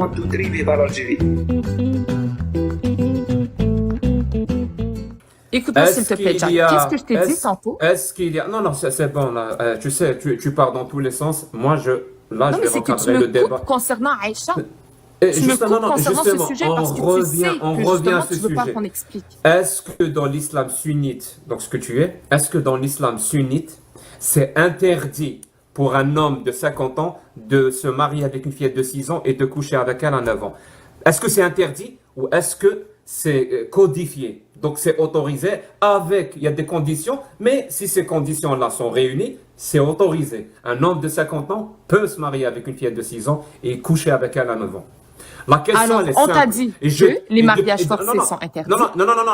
One, two, three, viva l'Algérie. Écoute-moi s'il te plaît, Jack. Qu'est-ce que je t'ai dit tantôt? Est-ce qu'il y a... Non, non, c'est bon, là. Tu sais, tu pars dans tous les sens. Moi, là, Non, je mais vais c'est que tu recadrer me le débat. coupes concernant Aïcha. Et Tu me justement, coupes concernant ce sujet parce que tu sais on que revient à justement, ce tu veux pas sujet. qu'on explique. Est-ce que dans l'islam sunnite, donc ce que tu es, est-ce que dans l'islam sunnite, c'est interdit pour un homme de 50 ans de se marier avec une fillette de 6 ans et de coucher avec elle à 9 ans? Est-ce que c'est interdit ou est-ce que c'est codifié? Donc c'est autorisé avec, il y a des conditions, mais si ces conditions-là sont réunies, c'est autorisé. Un homme de 50 ans peut se marier avec une fillette de 6 ans et coucher avec elle à 9 ans. La question, Alors, elle est on simple. t'a dit que les mariages forcés sont interdits. Non,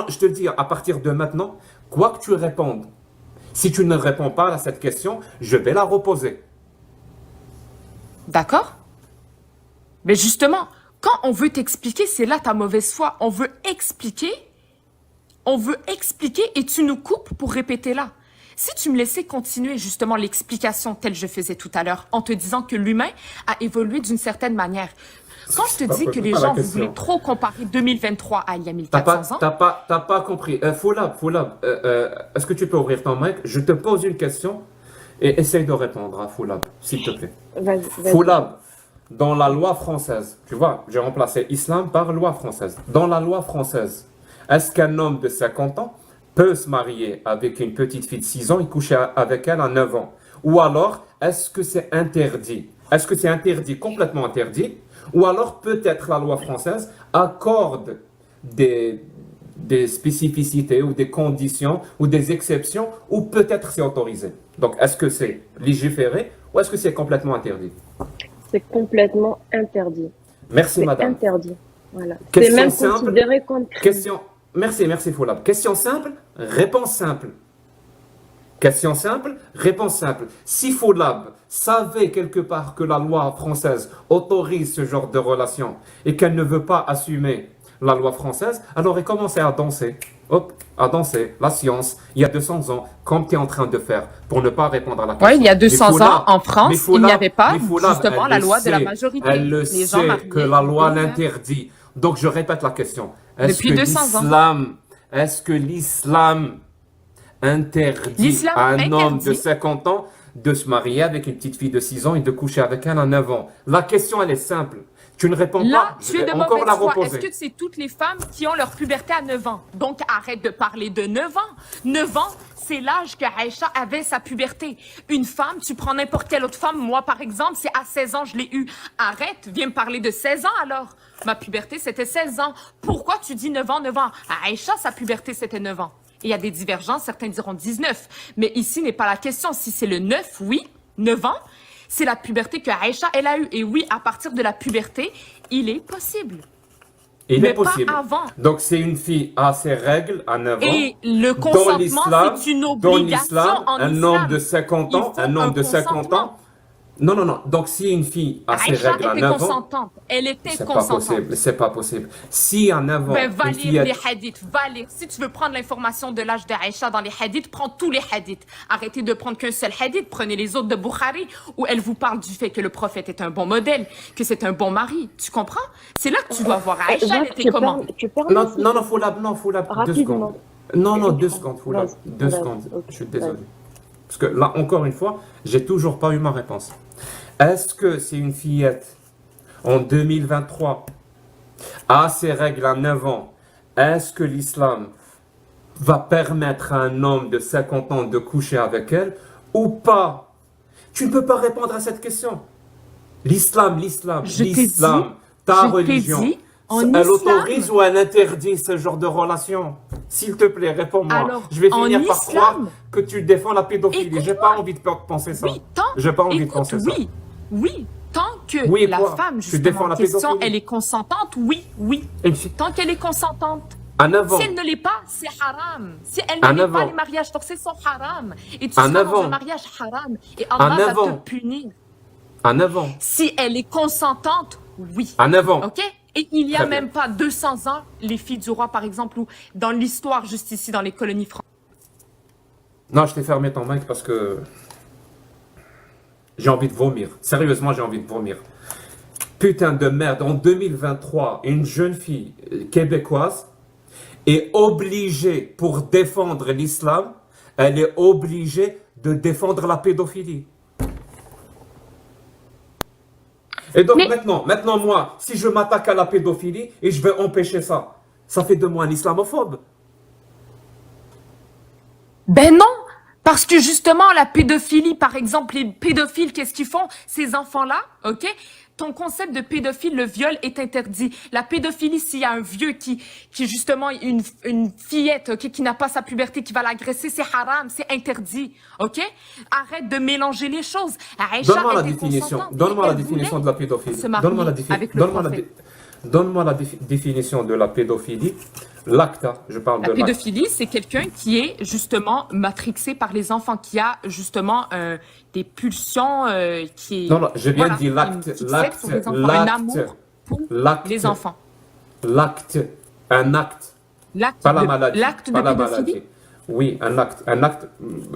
je te le dis, à partir de maintenant, quoi que tu répondes, si tu ne réponds pas à cette question, je vais la reposer. D'accord? Mais justement, quand on veut t'expliquer, c'est là ta mauvaise foi. On veut expliquer et tu nous coupes pour répéter là. Si tu me laissais continuer justement l'explication telle que je faisais tout à l'heure, en te disant que l'humain a évolué d'une certaine manière. Quand je te dis que les gens, vous voulez trop comparer 2023 à il y a 1400 ans... T'as pas compris. Foulab, est-ce que tu peux ouvrir ton mic? Je te pose une question et essaye de répondre à Foulab, s'il te plaît. Vas-y. Foulab, dans la loi française, tu vois, j'ai remplacé islam par loi française. Dans la loi française, est-ce qu'un homme de 50 ans peut se marier avec une petite fille de 6 ans et coucher avec elle à 9 ans? Ou alors, est-ce que c'est interdit? Est-ce que c'est interdit, complètement interdit? Ou alors, peut-être la loi française accorde des spécificités ou des conditions ou des exceptions, ou peut-être c'est autorisé. Donc, est-ce que c'est légiféré ou est-ce que c'est complètement interdit? C'est complètement interdit. Merci, madame. C'est interdit. Voilà. C'est Question même simple. considéré comme crime. Merci, Foulab. Question simple, réponse simple. Question simple, réponse simple. Si Foulab savait quelque part que la loi française autorise ce genre de relation et qu'elle ne veut pas assumer la loi française, alors il commençait à danser. Hop, à danser, la science, il y a 200 ans, comme tu es en train de faire, pour ne pas répondre à la question. Oui, il y a 200 Foulab, ans, en France, il n'y avait pas justement la loi de la sait, majorité. Elle le Les gens sait mariés, que la loi mineurs. l'interdit. Donc je répète la question. Depuis 200 ans. Est-ce que l'islam interdit L'islam à un homme interdit. de 50 ans de se marier avec une petite fille de 6 ans et de coucher avec elle à 9 ans? La question, elle est simple. Tu ne réponds Là, pas, je tu es vais de encore la mauvaise foi. reposer. Est-ce que c'est toutes les femmes qui ont leur puberté à 9 ans? Donc, arrête de parler de 9 ans. 9 ans, c'est l'âge que Aïcha avait sa puberté. Une femme, tu prends n'importe quelle autre femme. Moi, par exemple, c'est à 16 ans, je l'ai eu. Arrête, viens me parler de 16 ans alors. Ma puberté, c'était 16 ans. Pourquoi tu dis 9 ans, 9 ans? À Aïcha, sa puberté, c'était 9 ans. Et il y a des divergences, certains diront 19. Mais ici n'est pas la question. Si c'est le 9, oui, 9 ans, c'est la puberté que Aïcha, elle a eue. Et oui, à partir de la puberté, il est possible. Il mais est possible. pas avant. Donc c'est une fille à ses règles à 9 ans. Et le consentement, c'est une obligation en un islam. homme de 50 ans, Il faut un homme un de 50 consentement. ans. Non. Donc si une fille a ses Aïcha règles à était 9 ans, consentante. Elle était c'est pas consentante. possible. C'est pas possible. Si à 9 ans, Ben, va une lire fille a... les hadiths, va lire. Si tu veux prendre l'information de l'âge d'Aïcha dans les hadiths, prends tous les hadiths. Arrêtez de prendre qu'un seul hadith, prenez les autres de Bukhari, où elle vous parle du fait que le prophète est un bon modèle, que c'est un bon mari. Tu comprends? C'est là que tu dois voir. Aïcha, elle était comment? Non, Foulab, 2 secondes. Non, 2 secondes, Foulab. 2 secondes. Je suis désolé. Parce que là, encore une fois, j'ai toujours pas eu ma réponse. Est-ce que c'est une fillette en 2023 a ses règles à 9 ans? Est-ce que l'islam va permettre à un homme de 50 ans de coucher avec elle ou pas? Tu ne peux pas répondre à cette question. L'islam, ta religion, elle autorise ou elle interdit ce genre de relation? S'il te plaît, réponds-moi. Alors, Je vais finir en par islam, croire que tu défends la pédophilie. J'ai pas envie de penser ça. Oui, J'ai pas envie de penser ça. Oui, tant que Oui, la quoi? femme, Tu défends justement, la en question, pédophilie. elle est consentante, oui. Une fille Tant qu'elle est consentante. à 9 ans. Si elle ne l'est pas, c'est haram. Si elle À ne l'est 9 pas, ans. les mariages forcés sont haram. Et tu À seras 9 dans ans. un mariage haram. Et À Allah 9 va te ans. punir. À 9 ans. Si elle est consentante, oui. À 9 ans. OK? Et il n'y a Très bien. même pas 200 ans, les filles du roi, par exemple, ou dans l'histoire, juste ici, dans les colonies françaises. Non, je t'ai fermé ton mic parce que j'ai envie de vomir. Sérieusement, j'ai envie de vomir. putain de merde, en 2023, une jeune fille québécoise est obligée, pour défendre l'islam, elle est obligée de défendre la pédophilie. Et donc Mais maintenant moi, si je m'attaque à la pédophilie et je vais empêcher ça, ça fait de moi un islamophobe. ben non, parce que justement la pédophilie, par exemple, les pédophiles, qu'est-ce qu'ils font? Ces enfants-là, ok? Ton concept de pédophile, le viol est interdit. La pédophilie, s'il y a un vieux qui justement, une fillette, ok, qui n'a pas sa puberté, qui va l'agresser, c'est haram, c'est interdit, ok? Arrête de mélanger les choses. Aïcha Donne-moi la était définition. consentante et Donne-moi la elle définition voulait de la pédophilie. se marier avec le prophète. Donne-moi la définition de la pédophilie. L'acte, hein, je parle La de l'acte. pédophilie, c'est quelqu'un qui est justement matrixé par les enfants, qui a justement des pulsions, qui est, Non, non, j'ai bien voilà, dit une l'acte, petite l'acte, sexe pour les enfants, un amour l'acte, pour l'acte, les enfants. l'acte, un acte, pas la maladie, L'acte pas de la pédophilie, maladie. Oui, un acte.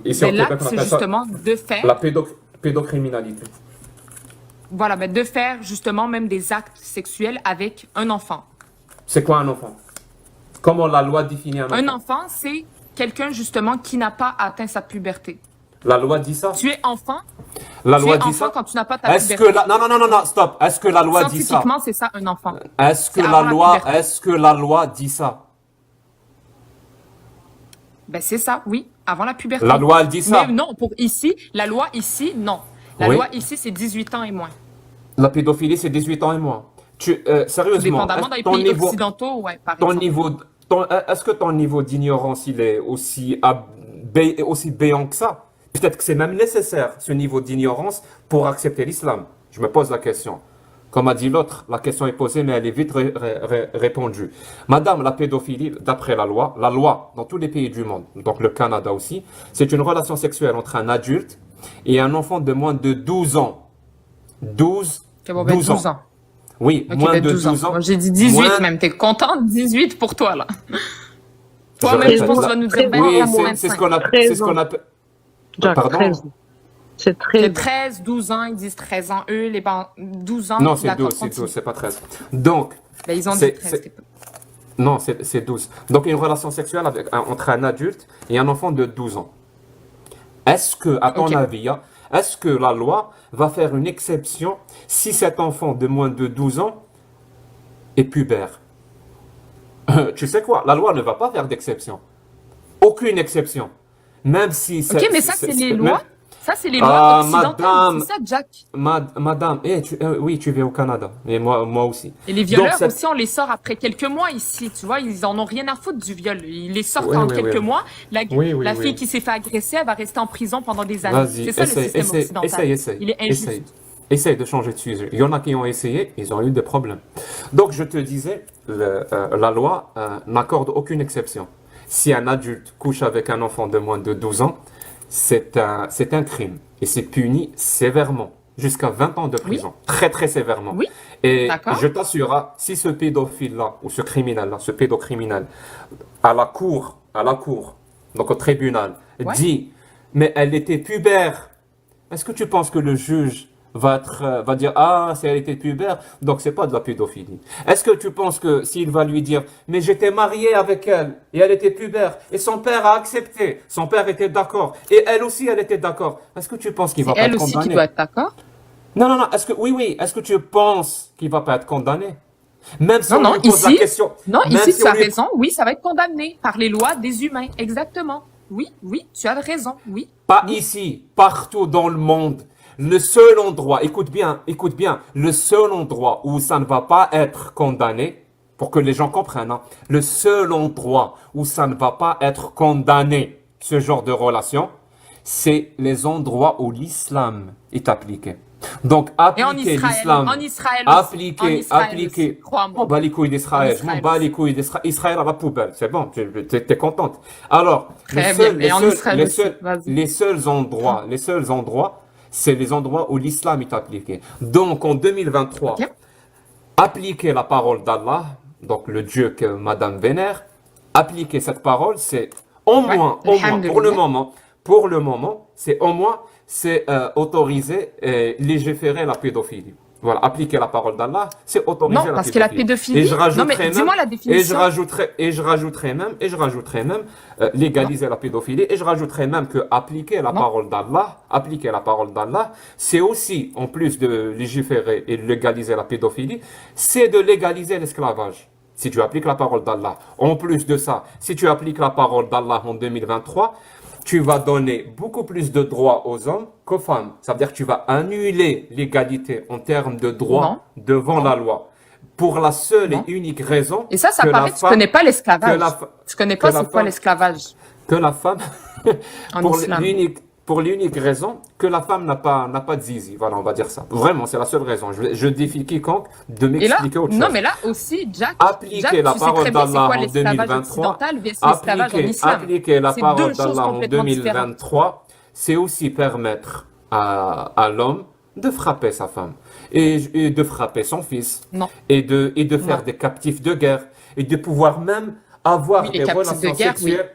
Ici, au ben, Québec, l'acte, on c'est appelle ça justement de faire, la pédocriminalité. voilà, ben, de faire justement même des actes sexuels avec un enfant. C'est quoi un enfant? Comment la loi définit un Un enfant? enfant, c'est quelqu'un justement qui n'a pas atteint sa puberté. La loi dit ça? Tu es enfant, La tu loi es dit enfant ça? quand tu n'as pas ta Est-ce que puberté. la... Non, non, non, non, non, stop. Est-ce que la loi dit ça? Scientifiquement, c'est ça un enfant. Est-ce que C'est la avant la loi, puberté. est-ce que la loi dit ça? Ben c'est ça, oui, avant la puberté. La loi, elle dit ça. Mais non, pour ici, la loi ici, non. La Oui. loi ici, c'est 18 ans et moins. La pédophilie, c'est 18 ans et moins. Sérieusement, Dépendamment dans les ton pays niveau, occidentaux, ouais, par ton exemple. niveau, est-ce que ton niveau d'ignorance, il est aussi béant que ça? Peut-être que c'est même nécessaire, ce niveau d'ignorance, pour accepter l'islam. Je me pose la question. Comme a dit l'autre, la question est posée, mais elle est vite répondue. Madame, la pédophilie, d'après la loi dans tous les pays du monde, donc le Canada aussi, c'est une relation sexuelle entre un adulte et un enfant de moins de 12 ans. 12, Ok, bon, ben, 12 ans. Oui, Ok, moins ben, de 12 12 ans. Moi, j'ai dit 18 Moins- même. T'es content? 18 pour toi, là. Je Toi-même, je répète, pense que là. tu vas nous dire ben, Oui, à moins c'est ce 25. qu'on appelle. C'est ce qu'on appelle. Jack, Pardon? 13. C'est C'est 13. 13, 12 ans, ils disent 13 ans. Eux, les 12 ans, Non, c'est d'accord, 12, c'est continue. 12, c'est pas 13. Donc, Ben, ils ont dit c'est- 13. non, c'est 12. Donc, une relation sexuelle entre un adulte et un enfant de 12 ans. Est-ce que, à ton Ok. avis, hein, est-ce que la loi va faire une exception si cet enfant de moins de 12 ans est pubère? Tu sais quoi? La loi ne va pas faire d'exception. Aucune exception. Même si Ok, mais ça, c'est les lois. même- Ça, c'est les lois Ah, occidentales. madame. C'est ça, Jack. Madame, oui, tu vis au Canada, et moi aussi. Et les violeurs Donc, cette- aussi, on les sort après quelques mois ici, tu vois, ils en ont rien à foutre du viol. Ils les sortent Oui, en oui, quelques oui. mois. La, Oui, oui, la oui. fille qui s'est fait agresser, elle va rester en prison pendant des années. Vas-y, C'est ça le système occidental. essaye. Il est injuste. Essaye de changer de sujet. Il y en a qui ont essayé, ils ont eu des problèmes. Donc, je te disais, la loi n'accorde aucune exception. Si un adulte couche avec un enfant de moins de 12 ans, c'est un crime. Et c'est puni sévèrement, jusqu'à 20 ans de prison. Très, très sévèrement. Oui, Et d'accord. je t'assure, hein, si ce pédophile-là, ou ce criminel-là, ce pédocriminel, à la cour, donc au tribunal, Ouais. dit, mais elle était pubère, est-ce que tu penses que le juge va dire, ah, si elle était pubère, donc c'est pas de la pédophilie. Est-ce que tu penses que s'il va lui dire, mais j'étais marié avec elle, et elle était pubère, et son père a accepté, son père était d'accord, et elle aussi, elle était d'accord, est-ce que tu penses qu'il va C'est pas elle être aussi qui condamné? doit être d'accord. Non, oui, est-ce que tu penses qu'il va pas être condamné? Même si Non, on non, lui pose la ici, question, non, même ici, si tu on as lui- raison. Oui, ça va être condamné par les lois des humains. Exactement. Oui, tu as raison. Oui. Pas ici, partout dans le monde. Le seul endroit, écoute bien, le seul endroit où ça ne va pas être condamné, pour que les gens comprennent, hein, le seul endroit où ça ne va pas être condamné, ce genre de relation, c'est les endroits où l'islam est appliqué. Donc, Et en appliquer Israël, l'islam, en Israël aussi. En appliquer, Israël aussi, crois-moi. on bat les couilles d'Israël, En je m'en Israël bats aussi. les couilles d'Israël, Israël à la poubelle, c'est bon, t'es contente. Alors, Très bien, et en Israël aussi, vas-y. les seuls endroits, c'est les endroits où l'islam est appliqué. Donc, en 2023, Ok. appliquer la parole d'Allah, donc le Dieu que Madame vénère, appliquer cette parole, c'est au Ouais, moins, alhamdoulilah. pour le moment, c'est autorisé et légiférer la pédophilie. Voilà, appliquer la parole d'Allah, c'est autoriser Non, la parce que la pédophilie. Et pédophilie... je Non, mais rajouterais même, dis-moi la définition. et je rajouterais même légaliser la pédophilie, et je rajouterais même que Non. appliquer la parole d'Allah, c'est aussi, en plus de légiférer et légaliser la pédophilie, c'est de légaliser l'esclavage. Si tu appliques la parole d'Allah. En plus de ça, si tu appliques la parole d'Allah en 2023, tu vas donner beaucoup plus de droits aux hommes qu'aux femmes. Ça veut dire que tu vas annuler l'égalité en termes de droits Non. devant Non. la loi. Pour la seule Non. et unique raison Et ça que la paraît que tu femme, connais pas que l'esclavage. la, fa- Tu connais que pas la c'est quoi femme, l'esclavage que la femme, en pour islam. l'unique raison que la femme n'a pas de zizi. Voilà, on va dire ça. Vraiment, c'est la seule raison. Je défie quiconque de Et là, m'expliquer autre non, chose. mais là aussi, Jack, Appliquer la tu sais parole très bien c'est d'Allah quoi en l'esclavage 2023, occidental versus l'esclavage en islam. appliquer la C'est parole deux choses d'Allah en complètement différentes. 2023, c'est aussi permettre à l'homme de frapper sa femme et de frapper son fils Non, et de faire non. des captifs de guerre et de pouvoir même avoir Oui, les des captifs de relations guerre, oui. sexuelles.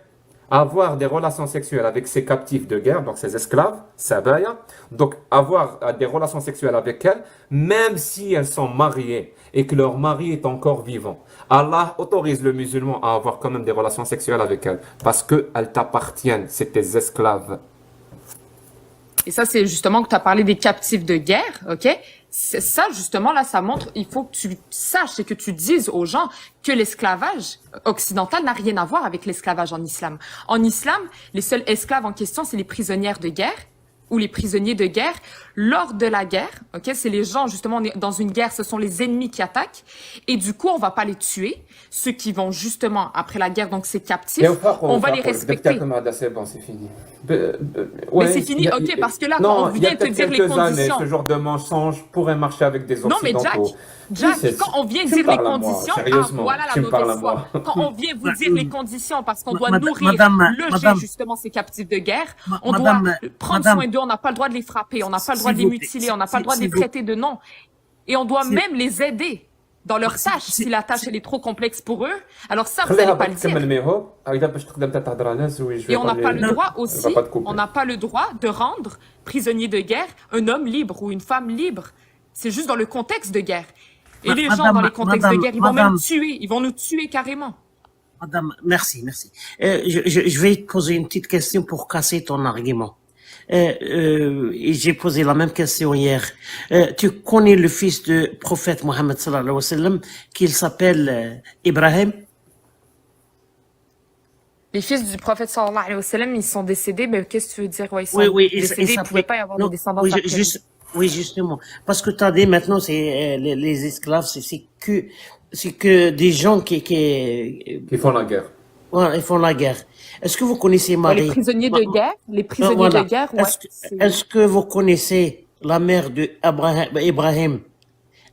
Avoir des relations sexuelles avec ces captifs de guerre, donc ces esclaves, sabaya, donc avoir des relations sexuelles avec elles, même si elles sont mariées et que leur mari est encore vivant. Allah autorise le musulman à avoir quand même des relations sexuelles avec elles, parce qu'elles t'appartiennent, c'est tes esclaves. Et ça, c'est justement que tu as parlé des captifs de guerre, ok? Ça, justement, là, ça montre, il faut que tu saches et que tu dises aux gens que l'esclavage occidental n'a rien à voir avec l'esclavage en islam. En islam, les seuls esclaves en question, c'est les prisonnières de guerre ou les prisonniers de guerre lors de la guerre, ok? C'est les gens, justement, on est dans une guerre, ce sont les ennemis qui attaquent. Et du coup, on va pas les tuer. Ceux qui vont, justement, après la guerre, donc ces captifs, on va les respecter. C'est bon, c'est fini. Mais c'est fini, ok, parce que là, quand on vient te dire les conditions... ce genre de mensonge pourrait marcher avec des Non, mais occidentaux. Jack, quand on vient tu dire me les parles à moi, conditions, sérieusement, voilà tu la me parles à mauvaise moi. foi. Quand on vient vous dire les conditions, parce qu'on doit Madame, nourrir, loger madame, justement ces captifs de guerre, ma- on madame, doit prendre madame, soin d'eux, on n'a pas le droit de les frapper, on n'a pas le droit de s'il les vous plaît, mutiler, on n'a pas le droit de les s'il vous- traiter de nom. Et on doit s'il- même les aider dans leur tâche. si- Si la tâche elle est trop complexe pour eux, alors ça, vous خليها n'allez pas le تكمل dire. ميهو هكذا باش تقدر انت تهضر على ناس Et on n'a pas le droit Elle aussi, va pas te couper. on n'a pas le droit de rendre prisonnier de guerre un homme libre ou une femme libre. C'est juste dans le contexte de guerre. Et les gens dans les contextes de guerre, ils vont même tuer, ils vont nous tuer carrément. Madame, merci, merci. Je vais te poser une petite question pour casser ton argument. Et j'ai posé la même question hier. Tu connais le fils du prophète Mohammed sallallahu alayhi wa sallam, qu'il s'appelle Ibrahim? Les fils du prophète sallallahu alayhi wa sallam, ils sont décédés, mais qu'est-ce que tu veux dire? Ouais, ils sont Oui, oui, décédés, il ne pouvait pas y avoir non, de descendance oui, après lui. oui, justement. Parce que tu as dit maintenant, c'est les esclaves, c'est que des gens qui Qui font la guerre. ouais, ils font la guerre. Est-ce que vous connaissez Ouais, les Marie? prisonniers de guerre, les prisonniers Voilà. de guerre, ouais. Est-ce que vous connaissez la mère de Ibrahim?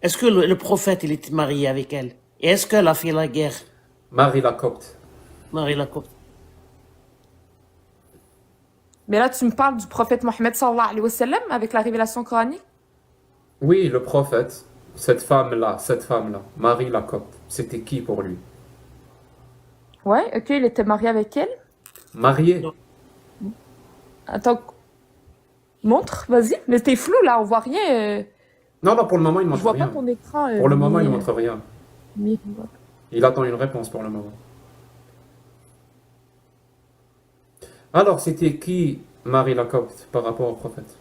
Est-ce que le prophète, il était marié avec elle? Et est-ce qu'elle a fait la guerre? Marie la copte. Marie la copte. Mais là, tu me parles du prophète Mohammed sallallahu alayhi wa sallam avec la révélation coranique? Oui, le prophète, cette femme-là, Marie la copte, c'était qui pour lui? Ouais, ok, il était marié avec elle. Marié? Attends, montre, vas-y. Mais t'es flou là, on voit rien. Non, non, pour le moment, il ne Je montre vois pas rien. ton écran. Pour le moment, il ne montre rien. mi- Il attend une réponse pour le moment. Alors, c'était qui Marie la copte par rapport au prophète?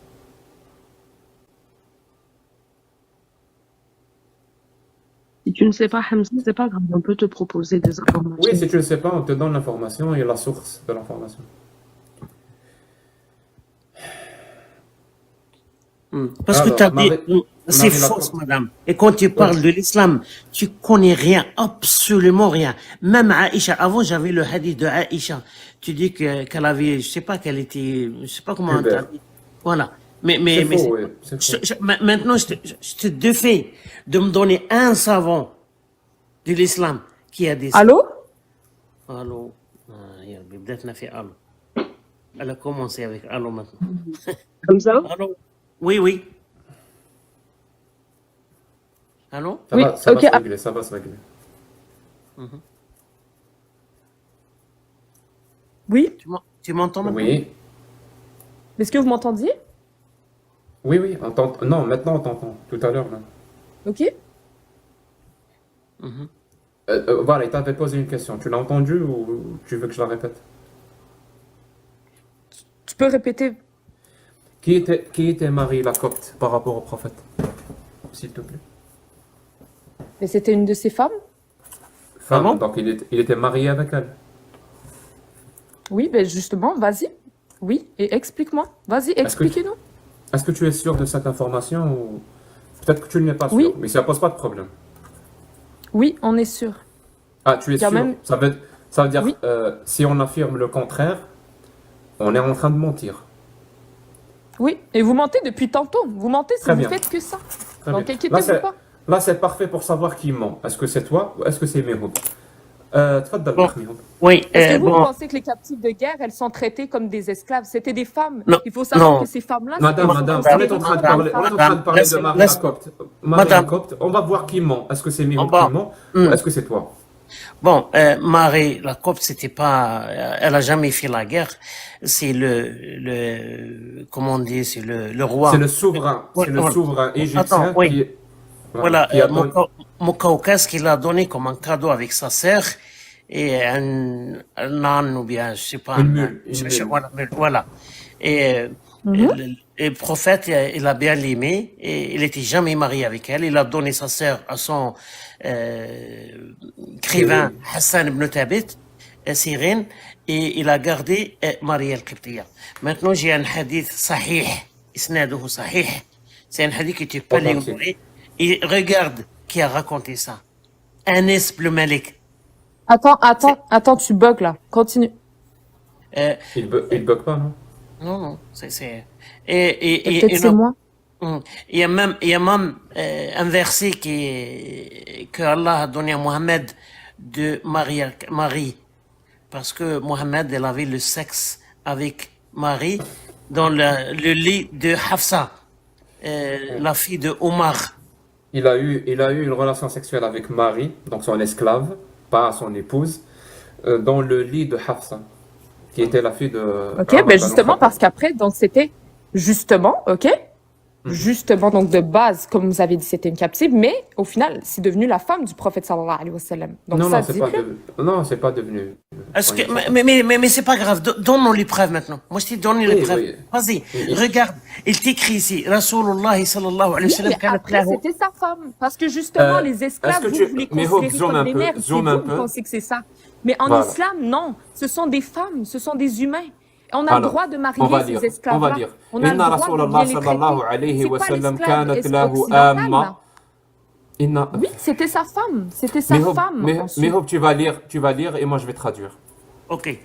Si tu ne sais pas, Hamza, c'est pas grave, on peut te proposer des informations. Oui, si tu ne le sais pas, on te donne l'information et la source de l'information. Parce Alors, que tu as dit, c'est Marie faux, Lacombe. madame. Et quand tu parles de l'islam, tu connais rien, absolument rien. Même Aïcha, avant j'avais le hadith de Aïcha. Tu dis qu'elle avait, je sais pas qu'elle était, je sais pas comment on Pubère. dit. Voilà. Mais C'est faux, oui, c'est faux. maintenant, je te défie de me donner un savant de l'islam qui a dit ça. Allô? Allô? Ah, يا ربي، بدأتنا في allô. Elle a commencé avec allô maintenant. Hamza? Allô? Oui, oui. Allô? Ça Oui, va, ça ok, va se régler, ça va se régler. Oui? Tu m'entends maintenant? Oui, Est-ce que vous m'entendiez? oui, oui, non, maintenant on t'entend. Tout à l'heure, là. Ok? Voilà, il t'avait posé une question. Tu l'as entendue ou tu veux que je la répète? Tu peux répéter? Qui était Marie la copte par rapport au prophète? S'il te plaît. Mais c'était une de ces femmes? Femme, bon? donc il était marié avec elle. Oui, ben justement, vas-y. Oui, et explique-moi. Vas-y, Est-ce que, expliquez-nous. est-ce que tu es sûr de cette information ou peut-être que tu n'es pas sûr, Oui, mais ça pose pas de problème. oui, on est sûr. Ah, tu es Il y a sûr? même... Ça veut dire, Oui, si on affirme le contraire, on est en train de mentir. oui. Et vous mentez depuis tantôt. Vous mentez si Très vous bien, faites que ça. très bien. Donc, inquiétez-vous pas. Là, c'est parfait pour savoir qui ment. Est-ce que c'est toi ou est-ce que c'est Mehoub? تفضل Bon, أخ ميهوب. oui, Est-ce que vous bon, pensez que les captifs de guerre, elles sont traitées comme des esclaves? C'était des femmes. non, Il faut savoir que non, ces femmes-là, Madame, elles sont madame, on est considérées en train de comme des parler, on est en femmes. train de parler de Marie la copte. Marie la madame, copte, on va voir qui ment. Est-ce que c'est oh, Mehoub qui bon, ment ou hmm. est-ce que c'est toi? Bon, Marie, la copte, c'était pas, elle a jamais fait la guerre. C'est comment on dit, c'est le C'est roi. le souverain, c'est le Voilà. souverain Attends, égyptien oui. voilà, Voilà, qui a donné Mukaukès qu'il a donné comme un cadeau avec sa sœur et un âne ou bien, je sais pas, une mule, une mule. voilà. Et, Mhm. le prophète, il a bien aimé et il n'était jamais marié avec elle. Il a donné sa sœur à son écrivain Cyril. Hassan ibn Thabit, Cyrine, et il a gardé Marie al-Qibtiyya. Maintenant, j'ai un hadith sahih, isnaduhu sahih. C'est un hadith que tu peux Authentique. l'ignorer. Et regarde qui a raconté ça. Anis ibn Malik. C'est, Attends, tu bugs là. Continue. euh, Il bug pas, non? non, c'est, Et peut-être et c'est non. moi. Il y a même un verset que Allah a donné à Mohammed de Marie, parce que Mohammed, elle avait le sexe avec Marie dans le lit de Hafsa, la fille de Omar. Il a eu une relation sexuelle avec Marie, donc son esclave, pas son épouse, dans le lit de Hafsa, qui était la fille de Ok, Omar ben bin justement, Khattab. parce qu'après, donc c'était justement, ok? Justement, donc de base, comme vous avez dit, c'était une captive, mais au final, c'est devenu la femme du prophète sallallahu alayhi wa sallam. Donc Non, ça, non, dites-le. c'est pas devenu Est-ce en que, Israël. mais c'est pas grave. Donne-nous les preuves maintenant. Moi, je t'ai donné les Oui, preuves. oui. Vas-y, Oui. regarde. Il t'écrit ici. Rasulullah sallallahu alayhi wa Oui, sallam mais kanat après, lahu. c'était sa femme. Parce que justement, Euh, les est-ce esclaves, que vous les Mais Hope, considérez zoom comme un des peu, mères. C'est zoom un vous peu. pensez que c'est ça. Mais en Voilà. islam, non. Ce sont des femmes, ce sont des humains. Et on a le Alors, droit de on marier va ces dire, on va esclaves-là. dire. On a le Inna droit de Rasulallah bien les sallallahu traiter. alayhi C'est wa pas sallam l'esclave kanat lahu occidental, amma. là. Inna... Oui, c'était sa femme. C'était sa femme Mais ensuite. Hope, tu vas lire et moi je vais traduire. Ok.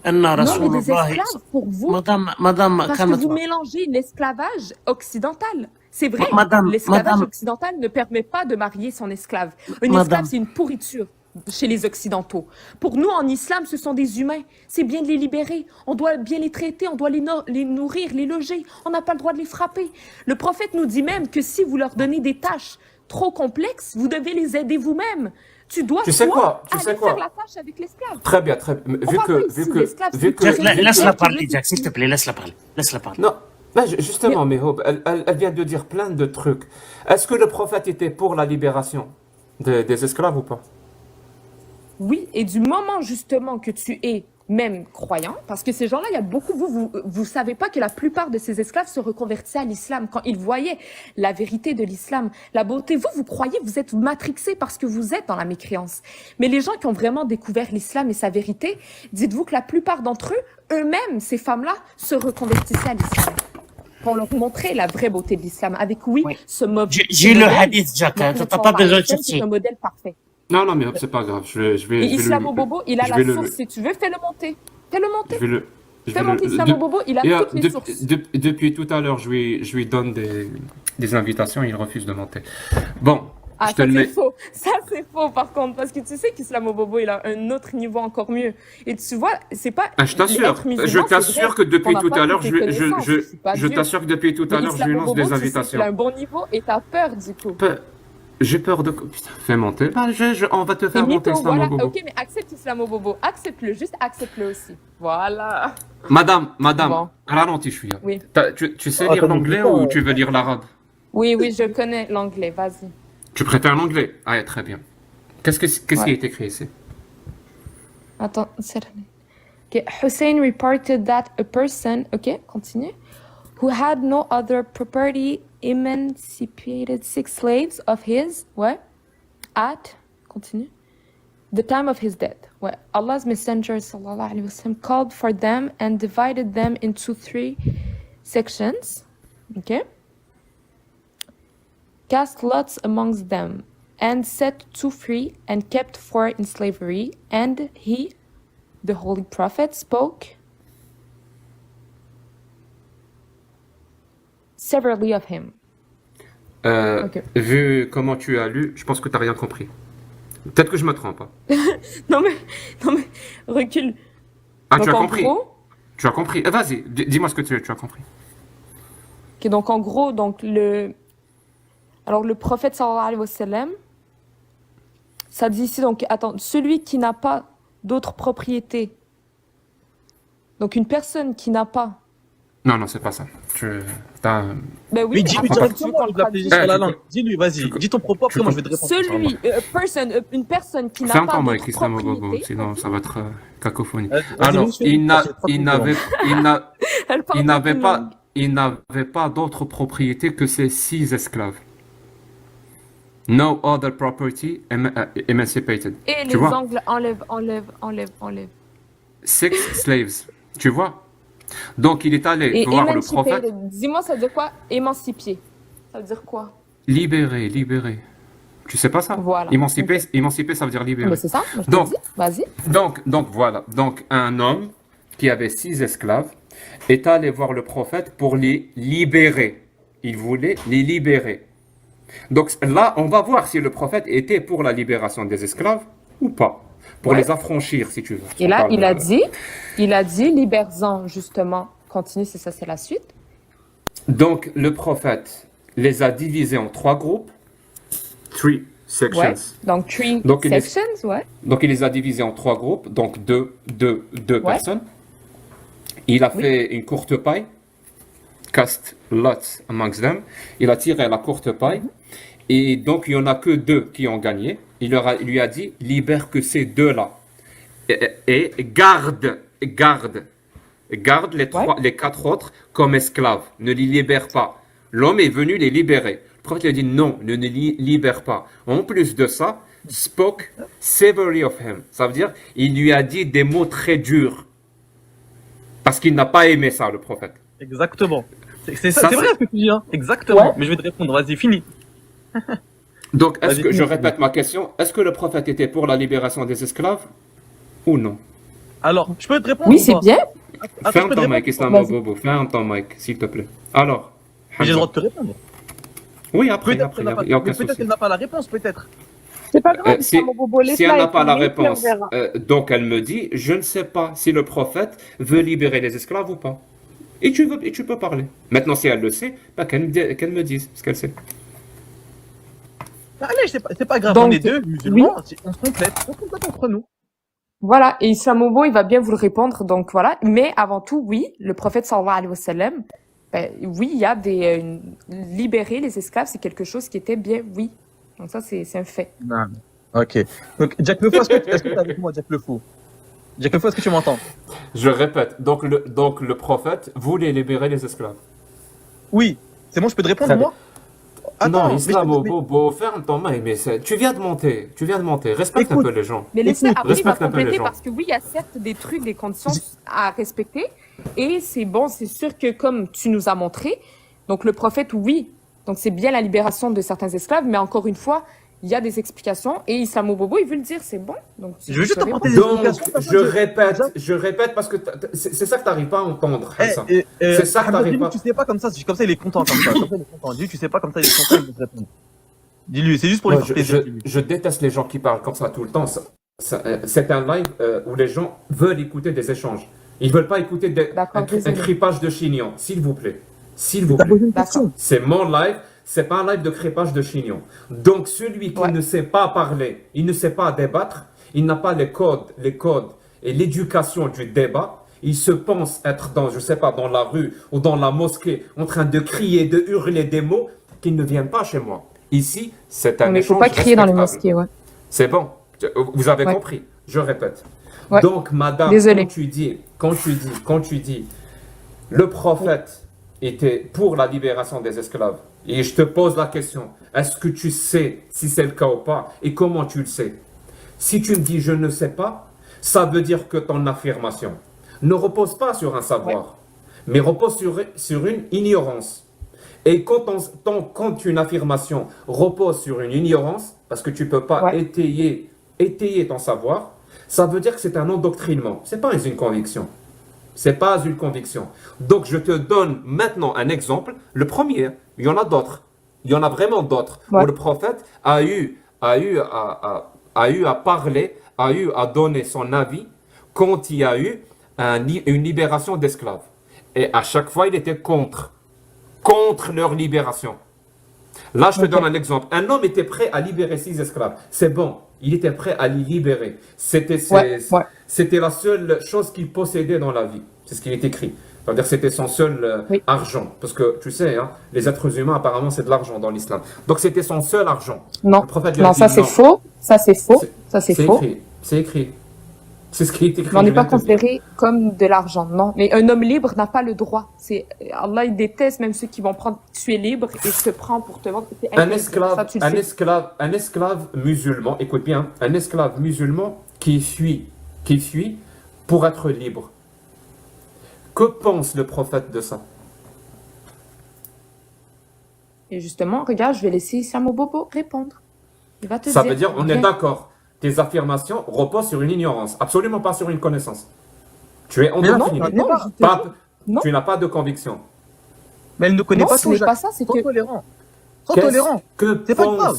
Anna Non, mais des Rasulullah. esclaves pour vous, Madame, parce que calme-toi. vous mélangez l'esclavage occidental. C'est vrai, Madame, l'esclavage madame, occidental ne permet pas de marier son esclave. Un esclave, madame. c'est une pourriture chez les occidentaux. Pour nous, en islam, ce sont des humains. C'est bien de les libérer. On doit bien les traiter, on doit les nourrir, les loger. On n'a pas le droit de les frapper. Le prophète nous dit même que si vous leur donnez des tâches trop complexes, vous devez les aider vous-même. Tu dois Tu sais toi quoi? Tu aller sais quoi? faire la tâche avec l'esclave. Très bien, très bien. On parle pas ici d'esclaves, c'est Jack, une laisse-la qui parler, veut Jack, s'il te plaît, laisse-la parler. Laisse-la parler. Non, ben, Mais justement, mais Hope, elle vient de dire plein de trucs. Est-ce que le prophète était pour la libération des esclaves ou pas? oui, et du moment justement que tu es même croyant, parce que ces gens-là, il y a beaucoup, vous savez pas que la plupart de ces esclaves se reconvertissaient à l'islam quand ils voyaient la vérité de l'islam, la beauté. Vous croyez, vous êtes matrixés parce que vous êtes dans la mécréance. Mais les gens qui ont vraiment découvert l'islam et sa vérité, dites-vous que la plupart d'entre eux, eux-mêmes, ces femmes-là, se reconvertissaient à l'islam. Pour leur montrer la vraie beauté de l'islam, avec Oui. ce modèle. J'ai le hadith, Jack, hein, Mohammed t'as pas besoin de sallallahu alayhi wa sallam, chercher. c'est un modèle parfait. Non, non, mais Hope, c'est pas grave. Et Je vais Islamo Bobo, il a je vais la source, si tu veux, fais-le monter. Fais-le monter. je vais le, je Fais vais monter Islamo Bobo, il a Et, toutes les sources. depuis tout à l'heure, je lui donne des invitations, il refuse de monter. Bon, Ah, je te ça le c'est mets. faux. Ça c'est faux par contre, parce que tu sais qu'Islamo Bobo, il a un autre niveau encore mieux. Et tu vois, c'est pas Ah, je t'assure, être musulman, je c'est t'assure vrai que depuis qu'on n'a tout pas à l'heure, toutes les connaissances, je suis pas je Dieu. t'assure que depuis tout à Mais l'heure, je lui Islamo lance Bobo, des tu sais qu'il a invitations. un bon niveau et t'as peur du coup. J'ai peur de... Putain, fais monter. Bah, on va te Et faire monter mytho, Islamo voilà. Bobo. Ok, mais accepte Islamo Bobo. Accepte-le, juste accepte-le aussi. Voilà. Madame, Bon, ralentis, je suis là. oui. Tu sais Ah, lire t'as dit l'anglais ça, ou tu veux lire l'arabe? Oui, je connais l'anglais, vas-y. Tu préfères l'anglais? Ah, très bien. Qu'est-ce qui Ouais. est écrit ici? Attends, c'est... Okay. Hussein reported that a person, ok, continue, who had no other property emancipated 6 slaves of his, ouais, at, continue, the time of his death. Ouais. Allah's Messenger sallallahu alayhi wa sallam called for them and divided them into 3 sections, ok, cast lots amongst them, and set 2 free and kept 4 in slavery, and he, the Holy Prophet, spoke severally of him. Ok. Vu comment tu as lu, je pense que tu n'as rien compris. Peut-être que je me trompe. Hein. Non mais, recule. Ah, Donc tu as en compris. gros, Tu as compris. Vas-y, dis-moi ce que tu as compris. ok, donc en gros, donc le prophète sallallahu alayhi wa sallam, ça dit ici, donc attends, celui qui n'a pas d'autres propriétés, donc une personne qui n'a pas, Non, c'est pas ça. T'as... ben oui, Mais dis-lui Attends, directement, quand je le vais l'appeler traduit, sur la tu langue. Dis-lui, vas-y, dis ton propos, après moi je vais te répondre. sur la langue. celui, une personne qui n'a Ferme pas ton mic, d'autres Islam Bobo, propriétés, sinon ça va être cacophonie. Vas-y, Alors, monsieur, il parce que je crois elle parle il n'avait une pas, langue. il n'avait pas d'autre propriété que ses 6 esclaves. No other property emancipated. Et Tu les vois? angles enlève. 6 slaves. Tu vois? Donc, il est allé Et voir le prophète. emancipated, dis-moi, ça veut dire quoi? Émancipier. Ça veut dire quoi? Libéré. Tu sais pas ça? Voilà. Émanciper, ça veut dire libéré. Mais c'est ça, moi, je te Donc, dis. Vas-y. Donc voilà. Donc un homme qui avait 6 esclaves est allé voir le prophète pour les libérer. Il voulait les libérer. Donc là, on va voir si le prophète était pour la libération des esclaves ou pas. Pour Ouais. les affranchir, si tu veux. Et On là, parle il a dit, libère-en, justement. Continue, c'est ça, c'est la suite. Donc le prophète les a divisés en 3 groupes. 3 sections. Ouais. Donc, 3 Donc, il est- sections, ouais. Donc il les a divisés en 3 groupes, donc deux Ouais. personnes. Il a fait une courte paille, cast lots amongst them. Il a tiré la courte paille. Et donc il n'y en a que 2 qui ont gagné. Il lui a dit, libère que ces 2-là. Et garde les 4 autres comme esclaves. Ne les libère pas. L'homme est venu les libérer. Le prophète lui a dit non, ne les libère pas. En plus de ça, spoke severely of him. Ça veut dire, il lui a dit des mots très durs. Parce qu'il n'a pas aimé ça, le prophète. Exactement. C'est Ça, vrai c'est- ce que tu dis, hein. Exactement. Ouais. Mais je vais te répondre, vas-y, fini. Donc, Vas-y, je dis-moi. répète ma question, est-ce que le prophète était pour la libération des esclaves ou non? Alors, je peux te répondre Oui, ou c'est pas bien. Attends, je Ferme peux te ton mic, répondre Islam Vas-y. Bobo, ferme ton mic, s'il te plaît. Alors, J'ai le Hamza. droit de te répondre. Oui, après, Peut-être qu'elle n'a pas, il n'y a aucun mais peut-être souci. qu'elle n'a pas la réponse, peut-être. C'est pas grave, Si, Islam Bobo, si laisse-la elle n'a pas la essayer, puis on réponse, verra. donc elle me dit, je ne sais pas si le prophète veut libérer les esclaves ou pas. Et tu peux parler. Maintenant, si elle le sait, bah, qu'elle me dise ce qu'elle sait. Allez, c'est pas grave, Donc, on est 2 musulmans, on se complète entre nous. Voilà, et Islamobo, il va bien vous le répondre, donc voilà. Mais avant tout, oui, le prophète sallallahu alayhi wa sallam, ben, oui, il y a libérer les esclaves, c'est quelque chose qui était bien, oui. Donc ça, c'est un fait. Non. Ok. Donc, Jack Le Fou, est-ce que tu es avec moi, Jack Le Fou? Jack Le Fou, est-ce que tu m'entends? Je répète, donc le prophète voulait libérer les esclaves. Oui. C'est bon, je peux te répondre, Très bien. moi? Attends, Non, mais Islam je- mais- Bobo, ferme ton mic, mais tu viens de monter, respecte un Écoute. peu les gens. Mais laissez, Écoute, après, il va respecte un peu les compléter gens. parce que oui, il y a certes des trucs, des conditions à respecter. Et c'est bon, c'est sûr que comme tu nous as montré, donc le prophète, oui, donc c'est bien la libération de certains esclaves, mais encore une fois, il y a des explications et Islamo Bobo, il veut le dire, c'est bon. Donc, Je veux juste tu peux apporter des Donc, explications. je répète parce que c'est ça que tu n'arrives pas à entendre, Hassan. C'est C'est ça que t'arrives pas. Tu sais pas comme ça, il est content comme ça. Comme ça, il est content. Dis-lui, tu sais pas comme ça, il est content, il veut te répondre. Dis-lui, c'est juste pour lui Moi, faire plaisir. dis-lui. je déteste les gens qui parlent comme ça tout le temps. C'est un live où les gens veulent écouter des échanges. Ils veulent pas écouter D'accord, un désolé. crépage de chignon, s'il vous plaît. S'il vous T'as plaît. posé une D'accord. question. C'est mon live, c'est pas un live de crépage de chignon. Donc celui qui Ouais. ne sait pas parler, il ne sait pas débattre, il n'a pas les codes et l'éducation du débat, il se pense être dans, je sais pas, dans la rue ou dans la mosquée, en train de crier, de hurler des mots qui ne viennent pas chez moi. Ici, c'est un Mais il faut échange pas crier dans les respectable. mosquées, ouais. C'est bon. Vous avez Ouais. compris. Je répète. Ouais. Donc, madame, Désolée. quand tu dis, le prophète était pour la libération des esclaves, et je te pose la question, est-ce que tu sais si c'est le cas ou pas, et comment tu le sais? Si tu me dis je ne sais pas, ça veut dire que ton affirmation ne repose pas sur un savoir, mais repose sur une ignorance. Et quand une affirmation repose sur une ignorance, parce que tu ne peux pas Ouais. étayer ton savoir, ça veut dire que c'est un endoctrinement. Ce n'est pas une conviction. C'est pas une conviction. Donc, je te donne maintenant un exemple. Le premier, il y en a d'autres. Il y en a vraiment d'autres. Ouais. Où le prophète a eu à parler, a eu à donner son avis quand il y a eu une libération d'esclaves. Et à chaque fois, il était contre leur libération. Là, je te donne un exemple. Un homme était prêt à libérer 6 esclaves. C'est bon. Il était prêt à les libérer. C'était la seule chose qu'il possédait dans la vie. C'est ce qui est écrit. C'est-à-dire que c'était son seul Oui. argent. Parce que, tu sais, hein, les êtres humains, apparemment, c'est de l'argent dans l'islam. Donc, c'était son seul argent. Non, Le prophète lui a non, dit ça c'est non. faux. Ça c'est faux. Ça c'est faux. écrit. C'est écrit. C'est ce qui est écrit. Mais on je n'est pas viens de te dire. considéré comme de l'argent, non. Mais un homme libre n'a pas le droit. Allah, il déteste même ceux qui vont prendre, tu es libre et je te prends pour te vendre. C'est Un interdit. Ça, tu le sais. un esclave musulman, écoute bien, un esclave musulman qui fuit pour être libre. Que pense le prophète de ça? Et justement, regarde, je vais laisser Issamo Bobo répondre. Il va te Ça dire. veut dire, on est Viens. d'accord, tes affirmations reposent sur une ignorance, absolument pas sur une connaissance. Tu es Mais non, endoctriné. non, Non, je te Pas- jure. Non. Tu n'as pas de conviction. Mais elle ne connaît Non, pas ce tout, n'est Jacques. pas ça, c'est Sois que. tolérant. Sois Qu'est-ce tolérant. que C'est pas grave.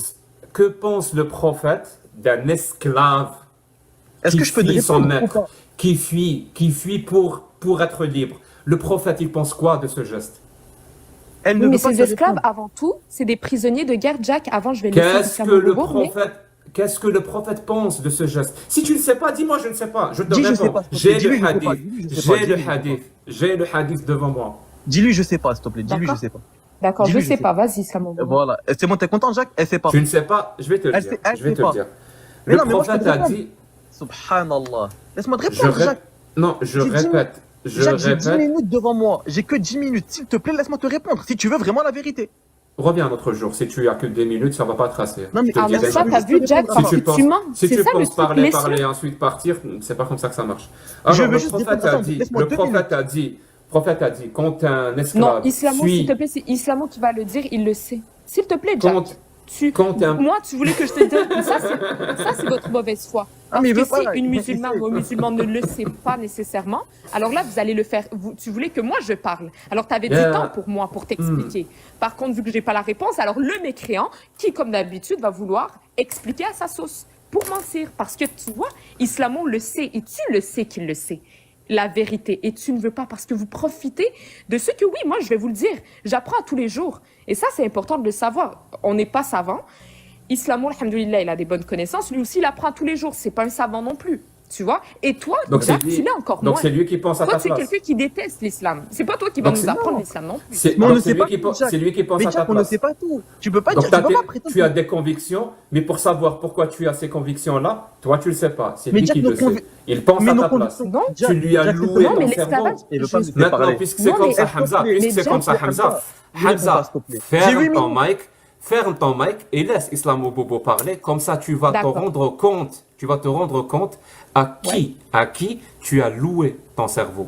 que pense le prophète d'un esclave Est-ce que je peux te fuit son répondre ou maître, pas? qui fuit pour être libre? Le prophète, il pense quoi de ce geste? Elle ne Oui, mais veut pas ces te esclaves, répondre. avant tout, c'est des prisonniers de guerre, Jack. Avant, je vais laisser Qu'est-ce Issamo que le Bobo, mais. prophète, qu'est-ce que le prophète pense de ce geste? Si tu ne sais pas, dis-moi je ne sais pas. Je te Dis, je sais réponds. pas, s'il te J'ai plaît. Dis-lui, le je sais pas. hadith. Dis-lui, je sais pas. J'ai le Dis-lui, je sais pas. hadith. J'ai le hadith devant moi. Dis-lui, je sais pas, s'il te plaît. Dis-lui, je D'accord. sais pas. D'accord, je Dis-lui, je sais sais pas. Vas-y, Issamo Bobo. Voilà. C'est bon, t'es content, Jacques? Elle sait pas. Tu ne sais pas, je vais te le Elle dire. sait- elle Je vais sait te le pas. dire. Mais Le non, mais moi, je peux prophète te a répondre. dit, Subhanallah. Laisse-moi te je répondre, rép- Jacques. non, je J'ai 10 répète, je Jacques, j'ai 10 répète. minutes devant moi. J'ai que 10 minutes. S'il te plaît, laisse-moi te répondre. Si tu veux vraiment la vérité. Reviens un autre jour. Si tu as que 2 minutes, ça ne va pas tracer. Non, mais Je te le Ah, dis mais je déjà. ça, veux t'as juste vu, te Jack, répondre. parce Si que tu penses, tu mens. si C'est tu ça le penses truc. parler Laisse-le. et ensuite partir, c'est pas comme ça que ça marche. Je Alors, veux le juste prophète défendre a ça. dit, Laisse-moi le 2 prophète a dit, quand un Non, esclave Islamo, s'il te fuit, plaît, c'est Islamo qui va le dire, il le sait. S'il te plaît, Jack. quand un, Moi, tu voulais que je te dise, ça c'est votre mauvaise foi. Ah, mais il Parce veut que pas, si il une veut musulmane essayer. ou un musulman ne le sait pas nécessairement, alors là, vous allez le faire. Tu voulais que moi je parle. Alors, tu avais du Yeah. temps pour moi, pour t'expliquer. Par contre, vu que j'ai pas la réponse, alors le mécréant, qui comme d'habitude va vouloir expliquer à sa sauce pour mentir. Parce que tu vois, Islamo le sait et tu le sais qu'il le sait. La vérité. Et tu ne veux pas parce que vous profitez de ce que, oui, moi, je vais vous le dire. J'apprends tous les jours. Et ça, c'est important de le savoir. On n'est pas savant. Islamo, alhamdoulilah, il a des bonnes connaissances. Lui aussi, il apprend tous les jours. C'est pas un savant non plus. Tu vois? Et toi, Donc, Jack, c'est lui- tu l'es encore donc moins. c'est lui qui pense à Toi, ta tu es place. quelqu'un qui déteste l'islam. C'est pas toi qui va Donc, nous c'est- apprendre non. l'islam non plus. C'est Mais on donc ne c'est sait lui pas qui tout, pense, Jacques. c'est lui qui pense Mais à ta Jack, on ne place. sait pas tout. Tu peux pas Donc dire, tu peux pas tu prétendre. as des convictions, mais pour savoir pourquoi tu as ces convictions-là, toi tu le sais pas. C'est Mais lui Jack, qui nos le sait. convi- Il pense Mais à nos ta place. convictions. Non, Jack, Tu lui as Jack, loué non, ton mais cerveau. l'esclavage, Il veut je- pas me laisser Maintenant, parler. puisque c'est Non, comme mais ça, est-ce que- Hamza, mais puisque c'est comme ça, Jack, Hamza, Hamza, Hamza, s'il te plaît. J'ai 8 minutes. ferme ton mic et laisse Islamo Bobo parler. Comme ça, tu vas te D'accord. rendre compte, à qui tu as loué ton cerveau.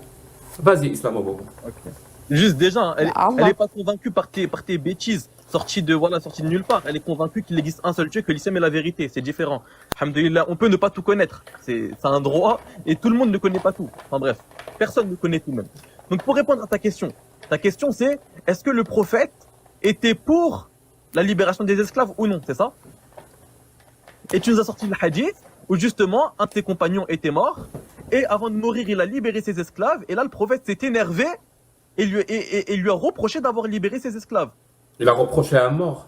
Vas-y, Islamo Bobo. Juste déjà, hein, Ah, elle ouais. est pas convaincue par tes bêtises sorties de nulle part. Elle est convaincue qu'il existe un seul Dieu, que l'islam est la vérité. C'est différent. Alhamdulillah, on peut ne pas tout connaître. C'est un droit et tout le monde ne connaît pas tout. Enfin bref, personne ne connaît tout même. Donc pour répondre à ta question c'est est-ce que le prophète était pour la libération des esclaves ou non, c'est ça? Et tu nous as sorti le hadith où justement un de tes compagnons était mort et avant de mourir il a libéré ses esclaves et là le prophète s'est énervé et lui a reproché d'avoir libéré ses esclaves. Il a reproché à un mort.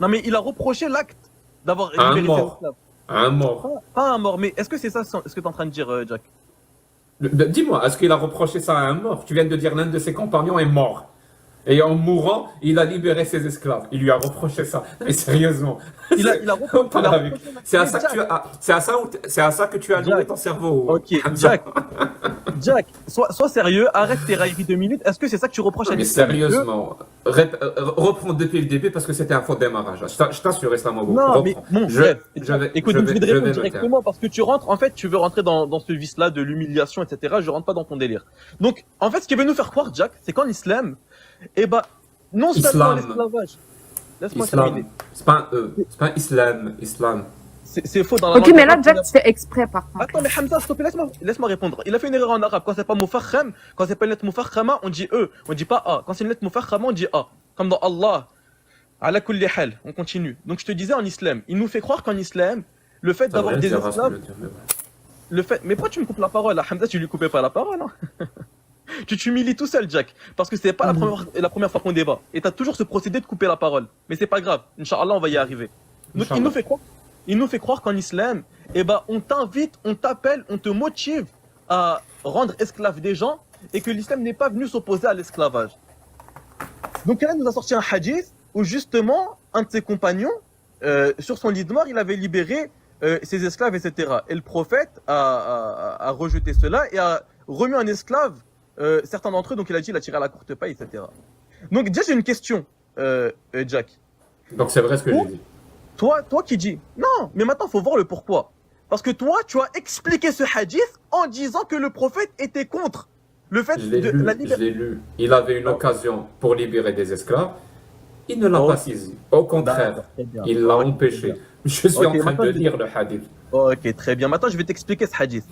Non mais il a reproché l'acte d'avoir Un libéré ses mort. esclaves. À un mort. Pas un mort, mais est-ce que c'est ça ce que tu es en train de dire, Jack? Dis-moi, est-ce qu'il a reproché ça à un mort? Tu viens de dire l'un de ses compagnons est mort. Et en mourant, il a libéré ses esclaves. Il lui a reproché ça. Mais sérieusement. Il a reproché. C'est à ça que tu as, c'est à ça que tu as loué ton cerveau. Ok, Jack, sois sérieux, arrête tes railleries 2 minutes. Est-ce que c'est ça que tu reproches à Mais l'islam? sérieusement, reprends depuis le début parce que c'était un faux démarrage. Je t'assure, Islam. Non, mais bon, écoute, je vais te répondre me directement parce que tu rentres, en fait, tu veux rentrer dans ce vice-là de l'humiliation, etc. Je rentre pas dans ton délire. Donc, en fait, ce qui veut nous faire croire, Jack, c'est qu'en islam, eh ben, non seulement l'esclavage. Laisse-moi terminer. C'est pas un E, c'est pas un islam. C'est faux dans la Ok, langue mais là, arabe. Jack, tu fais exprès, par contre. Attends, mais Hamza, s'il te plaît, laisse-moi répondre. Il a fait une erreur en arabe. Quand c'est pas mufakham, quand c'est pas une lettre mufakhama, on dit E. On dit pas A. Quand c'est une lettre mufakhama, on dit A. Comme dans Allah. Ala kulli hal. On continue. Donc je te disais en islam, il nous fait croire qu'en islam, le fait d'avoir des esclaves. Mais pourquoi tu me coupes la parole là, Hamza, tu lui coupais pas la parole. Hein. Tu t'humilies tout seul, Jack. Parce que c'est pas la première fois qu'on débat. Et t'as toujours ce procédé de couper la parole. Mais c'est pas grave. Inch'Allah, on va y arriver. Donc il nous fait croire qu'en islam, eh ben, on t'invite, on t'appelle, on te motive à rendre esclave des gens et que l'islam n'est pas venu s'opposer à l'esclavage. Donc là, il nous a sorti un hadith où justement, un de ses compagnons, sur son lit de mort, il avait libéré ses esclaves, etc. Et le prophète a rejeté cela et a remis en esclave certains d'entre eux. Donc il a dit, il a tiré à la courte paille, etc. Donc déjà, j'ai une question, Jack. Donc c'est vrai ce que j'ai dit. Toi qui dis, non, mais maintenant, il faut voir le pourquoi. Parce que toi, tu as expliqué ce hadith en disant que le prophète était contre le fait de la liberté. Je l'ai lu. Il avait une occasion pour libérer des esclaves. Il ne l'a pas saisi. Au contraire, il l'a empêché. Je suis en train de lire le hadith. Ok, très bien. Maintenant, je vais t'expliquer ce hadith.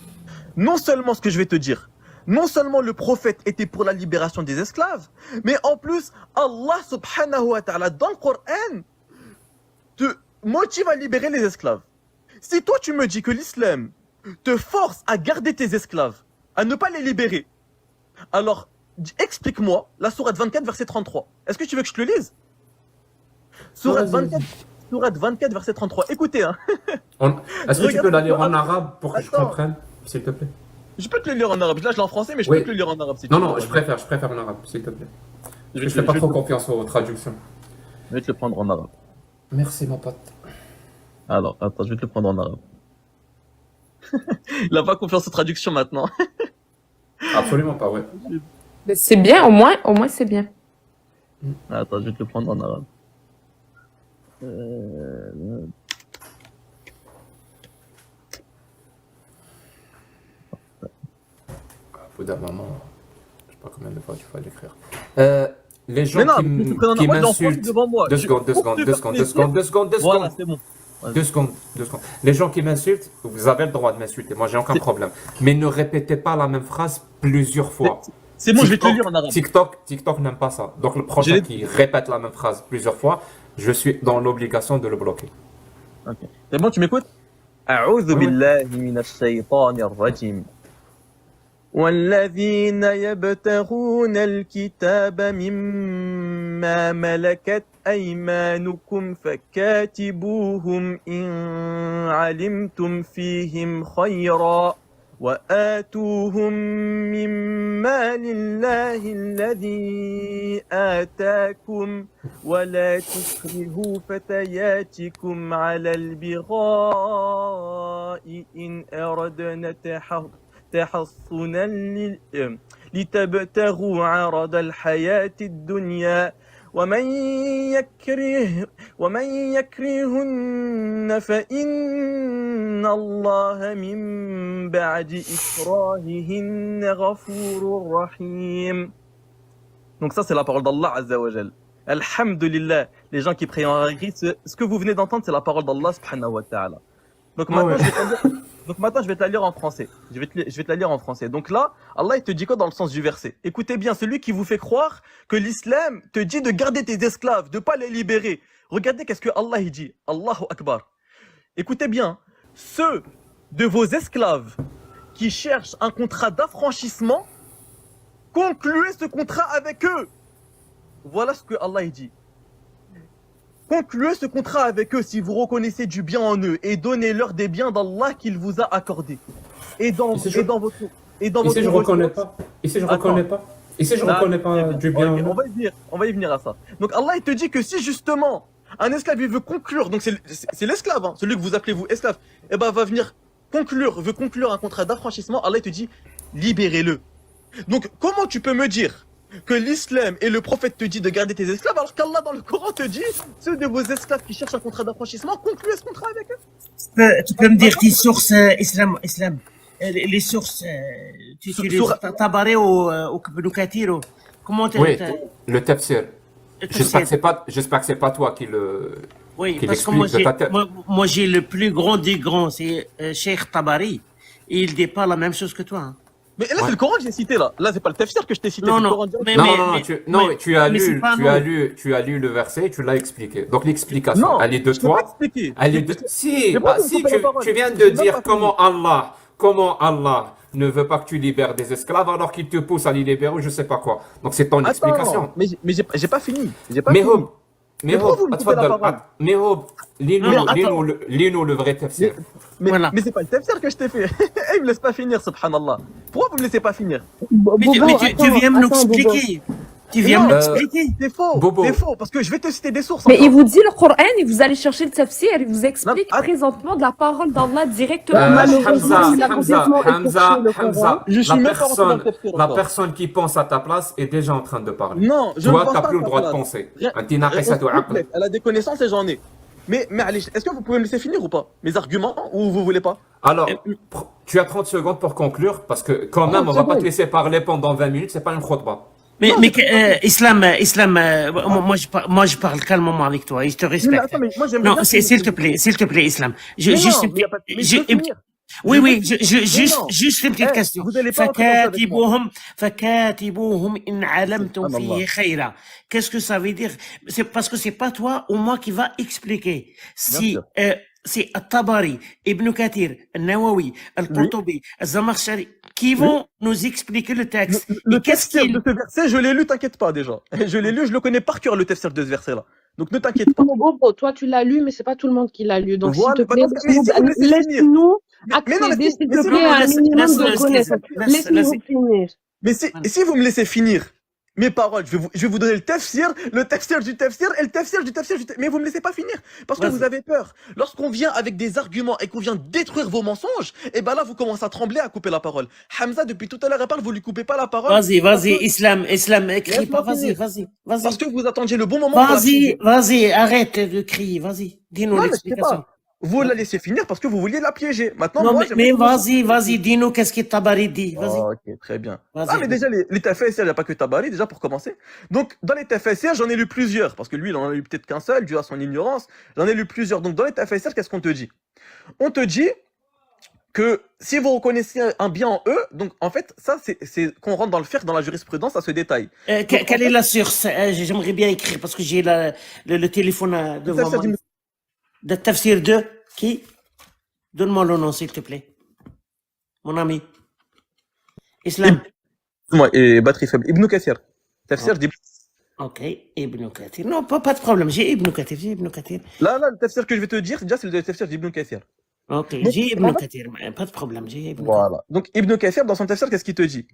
Non seulement ce que je vais te dire, non seulement le prophète était pour la libération des esclaves, mais en plus, Allah subhanahu wa ta'ala, dans le Coran, te motive à libérer les esclaves. Si toi tu me dis que l'islam te force à garder tes esclaves, à ne pas les libérer, alors explique-moi la sourate 24 verset 33. Est-ce que tu veux que je te le lise? Sourate 24 verset 33. Écoutez, hein. Est-ce que tu peux la lire en arabe pour que je comprenne, s'il te plaît? Je peux te le lire en arabe. Là je l'ai en français, mais je peux te le lire en arabe si tu veux. Non, je préfère en arabe, s'il te plaît. Je fais pas trop confiance aux traductions. Je vais te le prendre en arabe. Merci, mon pote. Alors, attends, je vais te le prendre en arabe. Il n'a pas confiance aux traductions maintenant. Absolument pas, ouais. C'est bien, au moins c'est bien. Attends, je vais te le prendre en arabe. Au bout d'un moment, je sais pas combien de fois tu vas l'écrire. Les gens qui m'insultent. 2 secondes. Voilà, c'est bon. 2 secondes. Les gens qui m'insultent, vous avez le droit de m'insulter. Moi, j'ai aucun problème. Mais ne répétez pas la même phrase plusieurs fois. C'est bon, je vais te le lire en arabe. TikTok n'aime pas ça. Donc, le prochain qui répète la même phrase plusieurs fois, je suis dans l'obligation de le bloquer. Ok. C'est bon, tu m'écoutes? A'udhu billahi minash shaytanir rajim. والذين يبتغون الكتاب مما ملكت أيمانكم فكاتبوهم إن علمتم فيهم خيرا وآتوهم مما لله الذي آتاكم ولا تكرهوا فتياتكم على البغاء إن أردنا تحصنا لتبتغوا عرض الحياة الدنيا ومن يكرهن فإن الله من بعد إكراههن غفور رحيم. Donc ça c'est la parole d'Allah Azza wa Jal. Alhamdulillah, les gens qui prient en arabe, ce que vous venez d'entendre c'est la parole d'Allah subhanahu wa ta'ala. Donc maintenant, je vais te la lire en français. Je vais te la lire en français. Donc là, Allah, il te dit quoi dans le sens du verset? Écoutez bien, celui qui vous fait croire que l'islam te dit de garder tes esclaves, de ne pas les libérer. Regardez qu'est-ce que Allah il dit. Allahu Akbar. Écoutez bien, ceux de vos esclaves qui cherchent un contrat d'affranchissement, concluez ce contrat avec eux. Voilà ce que Allah il dit. Concluez ce contrat avec eux si vous reconnaissez du bien en eux et donnez-leur des biens d'Allah qu'il vous a accordés. Et dans votre Ici, je reconnais pas. Et si je Non, reconnais pas du bien ok, en eux? on va y venir à ça. Donc Allah il te dit que si justement un esclave il veut conclure, donc c'est l'esclave, hein, celui que vous appelez vous esclave, et ben va venir veut conclure un contrat d'affranchissement, Allah il te dit libérez-le. Donc comment tu peux me dire que l'islam et le prophète te dit de garder tes esclaves alors qu'Allah dans le Coran te dit ceux de vos esclaves qui cherchent un contrat d'affranchissement concluez ce contrat avec eux. Tu peux me dire tes sources islam. Les sources, tu les Tabari ou Ibn Kathir ou comment Oui, le tafsir. J'espère que c'est pas toi Oui, qui parce que l'explique de ta tête. moi j'ai le plus grand des grands, c'est Cheikh Tabari. Et il dit pas la même chose que toi. Hein. Mais là c'est le Coran que j'ai cité là. Là c'est pas le tafsir que je t'ai cité, Non, c'est le non, Coran direct. Tu as mais c'est lu, pas tu non. as lu, tu as lu le verset, et tu l'as expliqué. Donc l'explication, Non, elle est de je t'ai pas toi. expliqué. Elle est de... Si, J'ai pas si coupé la parole. tu viens de J'ai même dire pas fini. comment Allah ne veut pas que tu libères des esclaves alors qu'il te pousse à les libérer ou je sais pas quoi. Donc c'est ton explication. Attends, mais j'ai pas fini. J'ai pas Mais fini. Mais pourquoi vous me coupez la parole? lis-nous le vrai tafsir. Voilà. Mais c'est pas le tafsir que je t'ai fait. Il me laisse pas finir, subhanallah. Pourquoi vous me laissez pas finir? Mais tu viens me l'expliquer. Tu viens Non, me l'expliquer. C'est faux. Bobo. C'est faux. Parce que je vais te citer des sources. Mais encore. il vous dit le Coran et vous allez chercher le tafsir, il vous explique Non, présentement de la parole d'Allah directement. Malheureusement, il a complètement écorché le Coran. Je suis même pas rentré dans le tafsir la encore. personne qui pense à ta place est déjà en train de parler. Non, je ne Toi, pense t'as pas plus à le ta droit de place. penser. Rien- Anti naqisatu aql. Elle a des connaissances et j'en ai. Mais allez, est-ce que vous pouvez me laisser finir ou pas? Mes arguments ou vous voulez pas? Alors, tu as 30 secondes pour conclure parce que quand même, on va pas te laisser parler pendant 20 minutes, c'est pas une khutba. Mais Islam, moi je parle calmement avec toi et je te Mais respecte. attends, mais moi j'aime Non, bien s'il te plaît, Islam. Mais non, mais y a pas de- mais je veux finir. Oui, Mais juste une petite Eh, question. vous allez pas entrer dans ça avec moi. فكاتبوهم إن علمتم Subhanallah. فيه خيرا. Qu'est-ce que ça veut dire? C'est parce que c'est pas toi ou moi qui va expliquer. Si sûr. c'est At-Tabari, Ibn Kathir, Nawawi, Al-Qurtubi, Al-Zamakhshari qui vont nous expliquer le texte. Le Et qu'est-ce tafsir qu'il de ce verset, je l'ai lu, t'inquiète pas déjà. Je l'ai lu, je le connais par cœur le tafsir de ce verset-là. Donc ne t'inquiète pas. Bon, Bobo, toi, tu l'as lu, mais c'est pas tout le monde qui l'a lu. Donc, Voilà, s'il te bah, plaît, donc, mais si vous me laissez finir. laisse-nous Mais non, accéder, mais s'il mais te si- plaît, à un minimum de connaissances. Laisse-nous finir. Mais si vous me laissez finir mes paroles, je vais vous donner le tafsir du tafsir et le tafsir du tafsir. Mais vous me laissez pas finir parce que Vas-y. vous avez peur. Lorsqu'on vient avec des arguments et qu'on vient détruire vos mensonges, et ben là vous commencez à trembler, à couper la parole. Hamza depuis tout à l'heure elle parle, vous lui coupez pas la parole. Vas-y, Islam, écris pas, Laisse-moi vas-y. Parce que vous attendiez le bon moment. pour la finir. Vas-y, arrête de crier, vas-y. Dis-nous Non, mais je sais l'explication. pas. Vous la laissez finir parce que vous vouliez la piéger. Maintenant, Non, moi, mais j'aimerais- vas-y, dis-nous qu'est-ce que Tabari dit, vas-y. Oh, ok, très bien. Vas-y, Ah, mais vas-y. déjà, les TFSR, il n'y a pas que Tabari, déjà, pour commencer. Donc, dans les TFSR, j'en ai lu plusieurs. Parce que lui, il en a lu peut-être qu'un seul, dû à son ignorance. J'en ai lu plusieurs. Donc, dans les TFSR, qu'est-ce qu'on te dit? On te dit que si vous reconnaissez un bien en eux, donc, en fait, ça, c'est qu'on rentre dans le fiqh, dans la jurisprudence, à ce détail. Quelle est la source? J'aimerais bien écrire parce que j'ai le téléphone devant Tafsir moi. d'Ibn- De Tafsir 2, qui? Donne-moi le nom, s'il te plaît. Mon ami. Islam. Moi, et batterie faible. Ibn Kathir. Tafsir d'Ibn- Ok, Ibn Kathir. Non, pas de problème, j'ai Ibn Kathir. Là, le tafsir que je vais te dire, déjà, c'est le tafsir d'Ibn Kathir. Ok, Donc, j'ai en Ibn fait- Kathir, pas de problème, j'ai Ibn Voilà. Donc, Ibn Kathir, dans son tafsir, qu'est-ce qu'il te dit?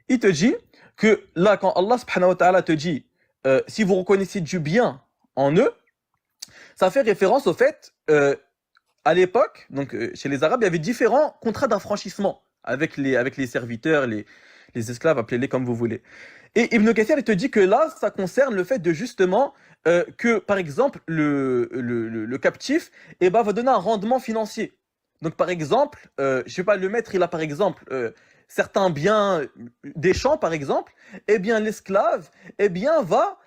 Il te dit que là, quand Allah subhanahu wa ta'ala te dit, si vous reconnaissez du bien en eux, ça fait référence au fait, à l'époque, donc chez les Arabes, il y avait différents contrats d'affranchissement avec les serviteurs, les esclaves, appelez-les comme vous voulez. Et Ibn Kathir, il te dit que là, ça concerne le fait de justement que, par exemple, le captif va donner un rendement financier. Donc, par exemple, je sais pas, le maître, il a par exemple certains biens, des champs, par exemple, eh bien, l'esclave, va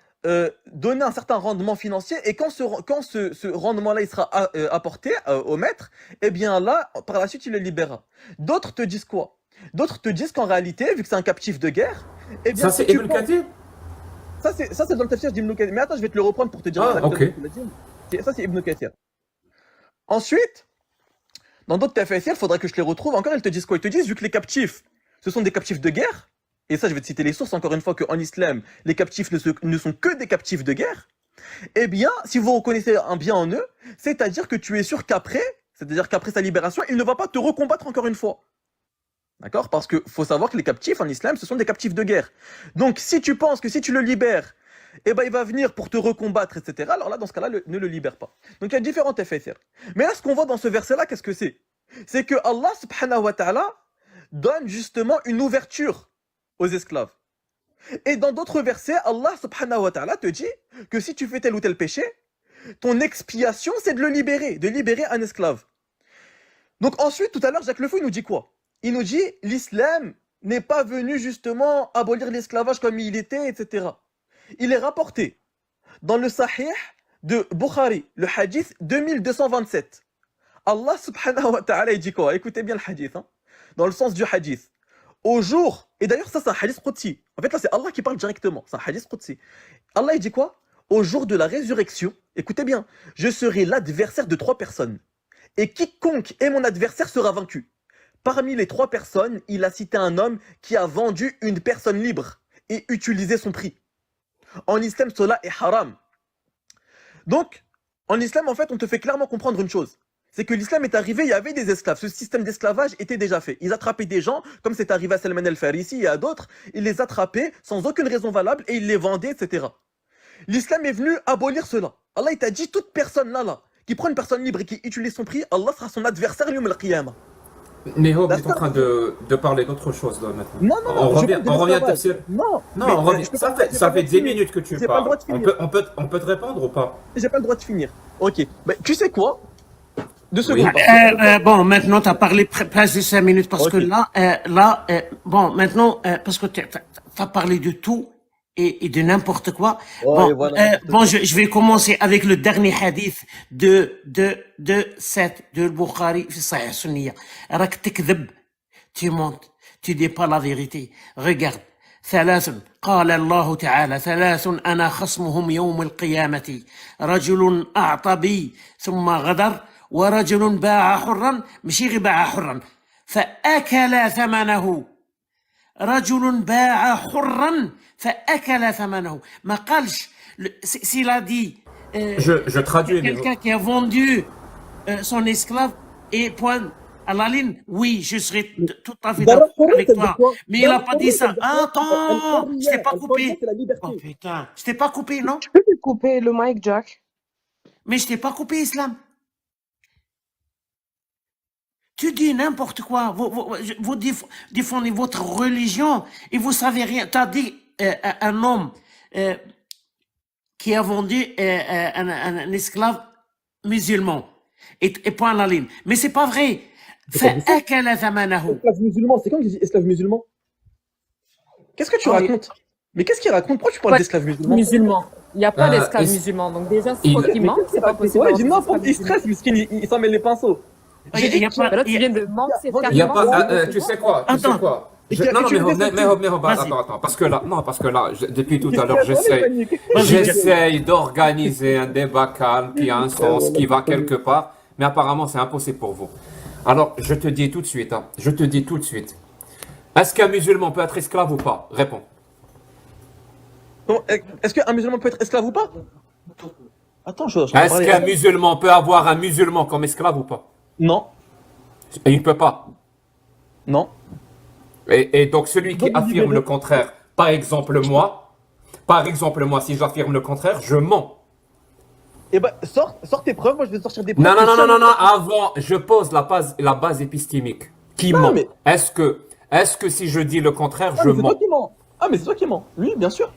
donner un certain rendement financier et quand ce rendement-là il sera apporté au maître, eh bien là, par la suite, il le libérera. D'autres te disent quoi? D'autres te disent qu'en réalité, vu que c'est un captif de guerre, eh bien, Ça, c'est si tu Ibn prends- Kathir? ça, c'est dans le tafsir d'Ibn Kathir. Mais attends, je vais te le reprendre pour te dire Ah, exactement ok. ce qu'il a dit. Ça, c'est Ibn Kathir. Ensuite, dans d'autres tafsirs, il faudrait que je les retrouve. Encore, ils te disent quoi? Ils te disent, vu que les captifs, ce sont des captifs de guerre, et ça, je vais te citer les sources, encore une fois, qu'en islam, les captifs ne sont que des captifs de guerre, eh bien, si vous reconnaissez un bien en eux, c'est-à-dire que tu es sûr qu'après, c'est-à-dire qu'après sa libération, il ne va pas te recombattre encore une fois. D'accord? Parce que faut savoir que les captifs en islam, ce sont des captifs de guerre. Donc, si tu penses que si tu le libères, eh ben, il va venir pour te recombattre, etc., alors là, dans ce cas-là, ne le libère pas. Donc, il y a différentes effets. Mais là, ce qu'on voit dans ce verset-là, qu'est-ce que c'est? C'est que Allah, subhanahu wa ta'ala, donne justement une ouverture aux esclaves. Et dans d'autres versets, Allah, subhanahu wa ta'ala, te dit que si tu fais tel ou tel péché, ton expiation, c'est de le libérer, de libérer un esclave. Donc ensuite, tout à l'heure, Jacques Le Fou, il nous dit quoi? Il nous dit, l'islam n'est pas venu justement abolir l'esclavage comme il était, etc. Il est rapporté dans le Sahih de Bukhari, le hadith 2227. Allah subhanahu wa ta'ala, il dit quoi? Écoutez bien le hadith, hein, dans le sens du hadith. Au jour, et d'ailleurs ça c'est un hadith Qudsi. En fait là c'est Allah qui parle directement, c'est un hadith Qudsi. Allah il dit quoi? Au jour de la résurrection, écoutez bien, je serai l'adversaire de 3 personnes. Et quiconque est mon adversaire sera vaincu. Parmi les 3 personnes, il a cité un homme qui a vendu une personne libre et utilisé son prix. En islam, cela est haram. Donc, en islam, en fait, on te fait clairement comprendre une chose. C'est que l'islam est arrivé, il y avait des esclaves. Ce système d'esclavage était déjà fait. Ils attrapaient des gens, comme c'est arrivé à Salman el-Farisi et à d'autres, ils les attrapaient sans aucune raison valable et ils les vendaient, etc. L'islam est venu abolir cela. Allah il t'a dit, toute personne là, qui prend une personne libre et qui utilise son prix, Allah sera son adversaire, l'yawm al-qiyamah. Neho, tu es en train de parler d'autre chose là maintenant. Non, On revient à tafsir. Non, Non, on revient. Ça fait 10 minutes que tu J'ai pas le droit parles. de finir. On peut te répondre ou pas? J'ai pas le droit de finir. Ok, mais tu sais quoi? 2 Oui. secondes. Bon, maintenant, tu as parlé presque de 5 minutes parce que bon, maintenant, parce que tu as parlé de tout et de n'importe quoi. Ouais, Bon, voilà. je vais commencer avec le dernier hadith de Bukhari, في صحيح السنية. راك تكذب, tu montes, tu dis pas la vérité. Regarde. 3 قال الله تعالى 3 أنا خصمهم يوم القيامة رجل أعطى بي ثم غدر ورجل باع حرا ماشي غير باع حرا فأكل ثمنه رجل باع حرا فأكل ثمنه ما قالش s'il a dit Je traduis. quelqu'un qui a vendu son esclave et point à la ligne, oui, je serai tout à fait d'accord avec toi. Mais il n'a pas dit ça. Attends, je t'ai pas coupé. Oh putain, je t'ai pas coupé, non? Tu peux lui couper le mic, Jack? Mais je t'ai pas coupé, Islam. Tu dis n'importe quoi. Vous défendez votre religion et vous savez rien. Tu as dit un homme qui a vendu un esclave musulman. Et point à la ligne. Mais c'est pas vrai. فأكل ثمنه. Esclave musulman, c'est quand que j'ai dit esclave musulman? Qu'est-ce que tu racontes? Mais qu'est-ce qu'il raconte? Pourquoi tu parles d'esclave musulman? Musulman. Il n'y a pas d'esclaves musulmans. Donc déjà, c'est toi qui mens. C'est pas possible. Ouais, j'ai n'importe qui stresse, il s'en met les pinceaux. Il y a pas. Là, tu viens de mentir. Il y a pas. Tu sais quoi? Tu sais quoi? Non, attends, parce que là, depuis tout à l'heure, j'essaye d'organiser un débat calme qui a un sens, qui va quelque part, mais apparemment, c'est impossible pour vous. Alors, je te dis tout de suite, est-ce qu'un musulman peut être esclave ou pas? Réponds. Est-ce qu'un musulman peut être esclave ou pas? Attends, est-ce qu'un musulman peut avoir un musulman comme esclave ou pas? Non. Et il ne peut pas. Non. Et donc, celui qui affirme le contraire, par exemple moi, si j'affirme le contraire, je mens. Eh ben, sors tes preuves, moi je vais sortir des preuves. Non, avant, je pose la base épistémique. Qui ment? Mais... Est-ce que si je dis le contraire, je mens? Mais c'est toi qui mens. Oui, bien sûr.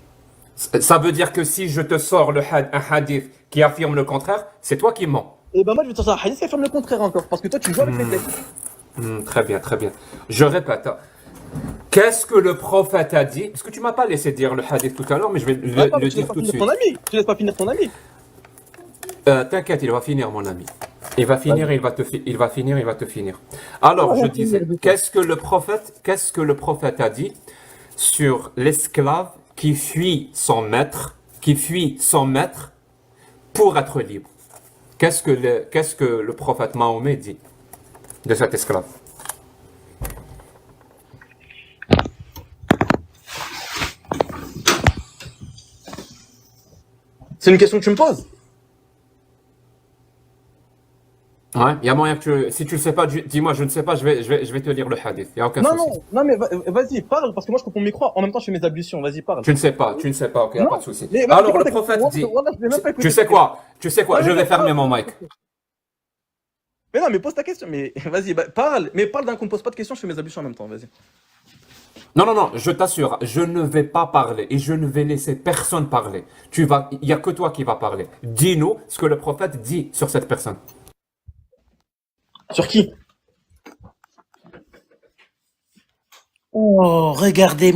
Ça veut dire que si je te sors un hadith qui affirme le contraire, c'est toi qui mens. Eh ben moi je vais te sortir un hadith qui affirme le contraire encore, parce que toi tu joues avec les textes. Très bien. Je répète. Qu'est-ce que le prophète a dit? Parce que tu m'as pas laissé dire le hadith tout à l'heure, mais je vais le dire tout de suite. Tu laisses pas finir ton ami. T'inquiète, il va finir, mon ami. Il va finir, il va te finir. Alors, je disais, qu'est-ce que le prophète a dit sur l'esclave qui fuit son maître pour être libre? Qu'est-ce que le prophète Mahomet dit de cet esclave? C'est une question que tu me poses? Ouais, il y a moyen que si tu le sais pas, dis-moi, je ne sais pas, je vais te lire le hadith. Il n'y a aucun Non, souci. non, mais vas-y, parle, parce que moi je coupe mon micro, en même temps je fais mes ablutions, vas-y, parle. Tu ne sais pas, ok, il n'y a pas de souci. Mais Alors, le prophète dit, tu sais quoi, je vais fermer mon mic. Mais non, mais pose ta question, mais vas-y, parle, mais parle d'un coup, ne pose pas de questions, je fais mes ablutions en même temps, vas-y. Non, non, non, je t'assure, je ne vais pas parler et je ne vais laisser personne parler. Il n'y a que toi qui vas parler. Dis-nous ce que le prophète dit sur cette personne. Sur qui? Oh, regardez,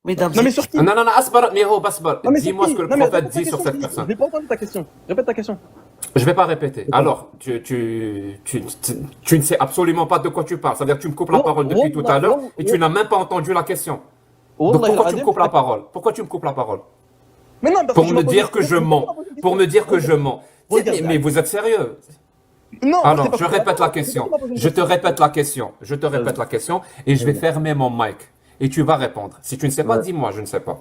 mesdames Non, mais et sur qui? Non, non, non, asbar, miho, basbar. Non, mais sur Dis-moi qui? ce que le Non, mais prophète répète ta dit sur question, cette personne. Je n'ai pas entendu ta question. Répète ta question. Je vais pas répéter. Alors, tu ne sais absolument pas de quoi tu parles. C'est-à-dire que tu me coupes la parole depuis tout à l'heure et tu n'as même pas entendu la question. Donc pourquoi tu me coupes la parole? Pourquoi tu me coupes la parole? Mais non, parce Pour que tu me m'as posé dire une que je question. mens. Pour me dire que je mens. Regarde, Mais vous êtes sérieux? Non, Alors, c'est pas je possible. répète la question. Je te répète la question. Je te répète la question et je vais fermer mon mic. Et tu vas répondre. Si tu ne sais pas, dis-moi, je ne sais pas.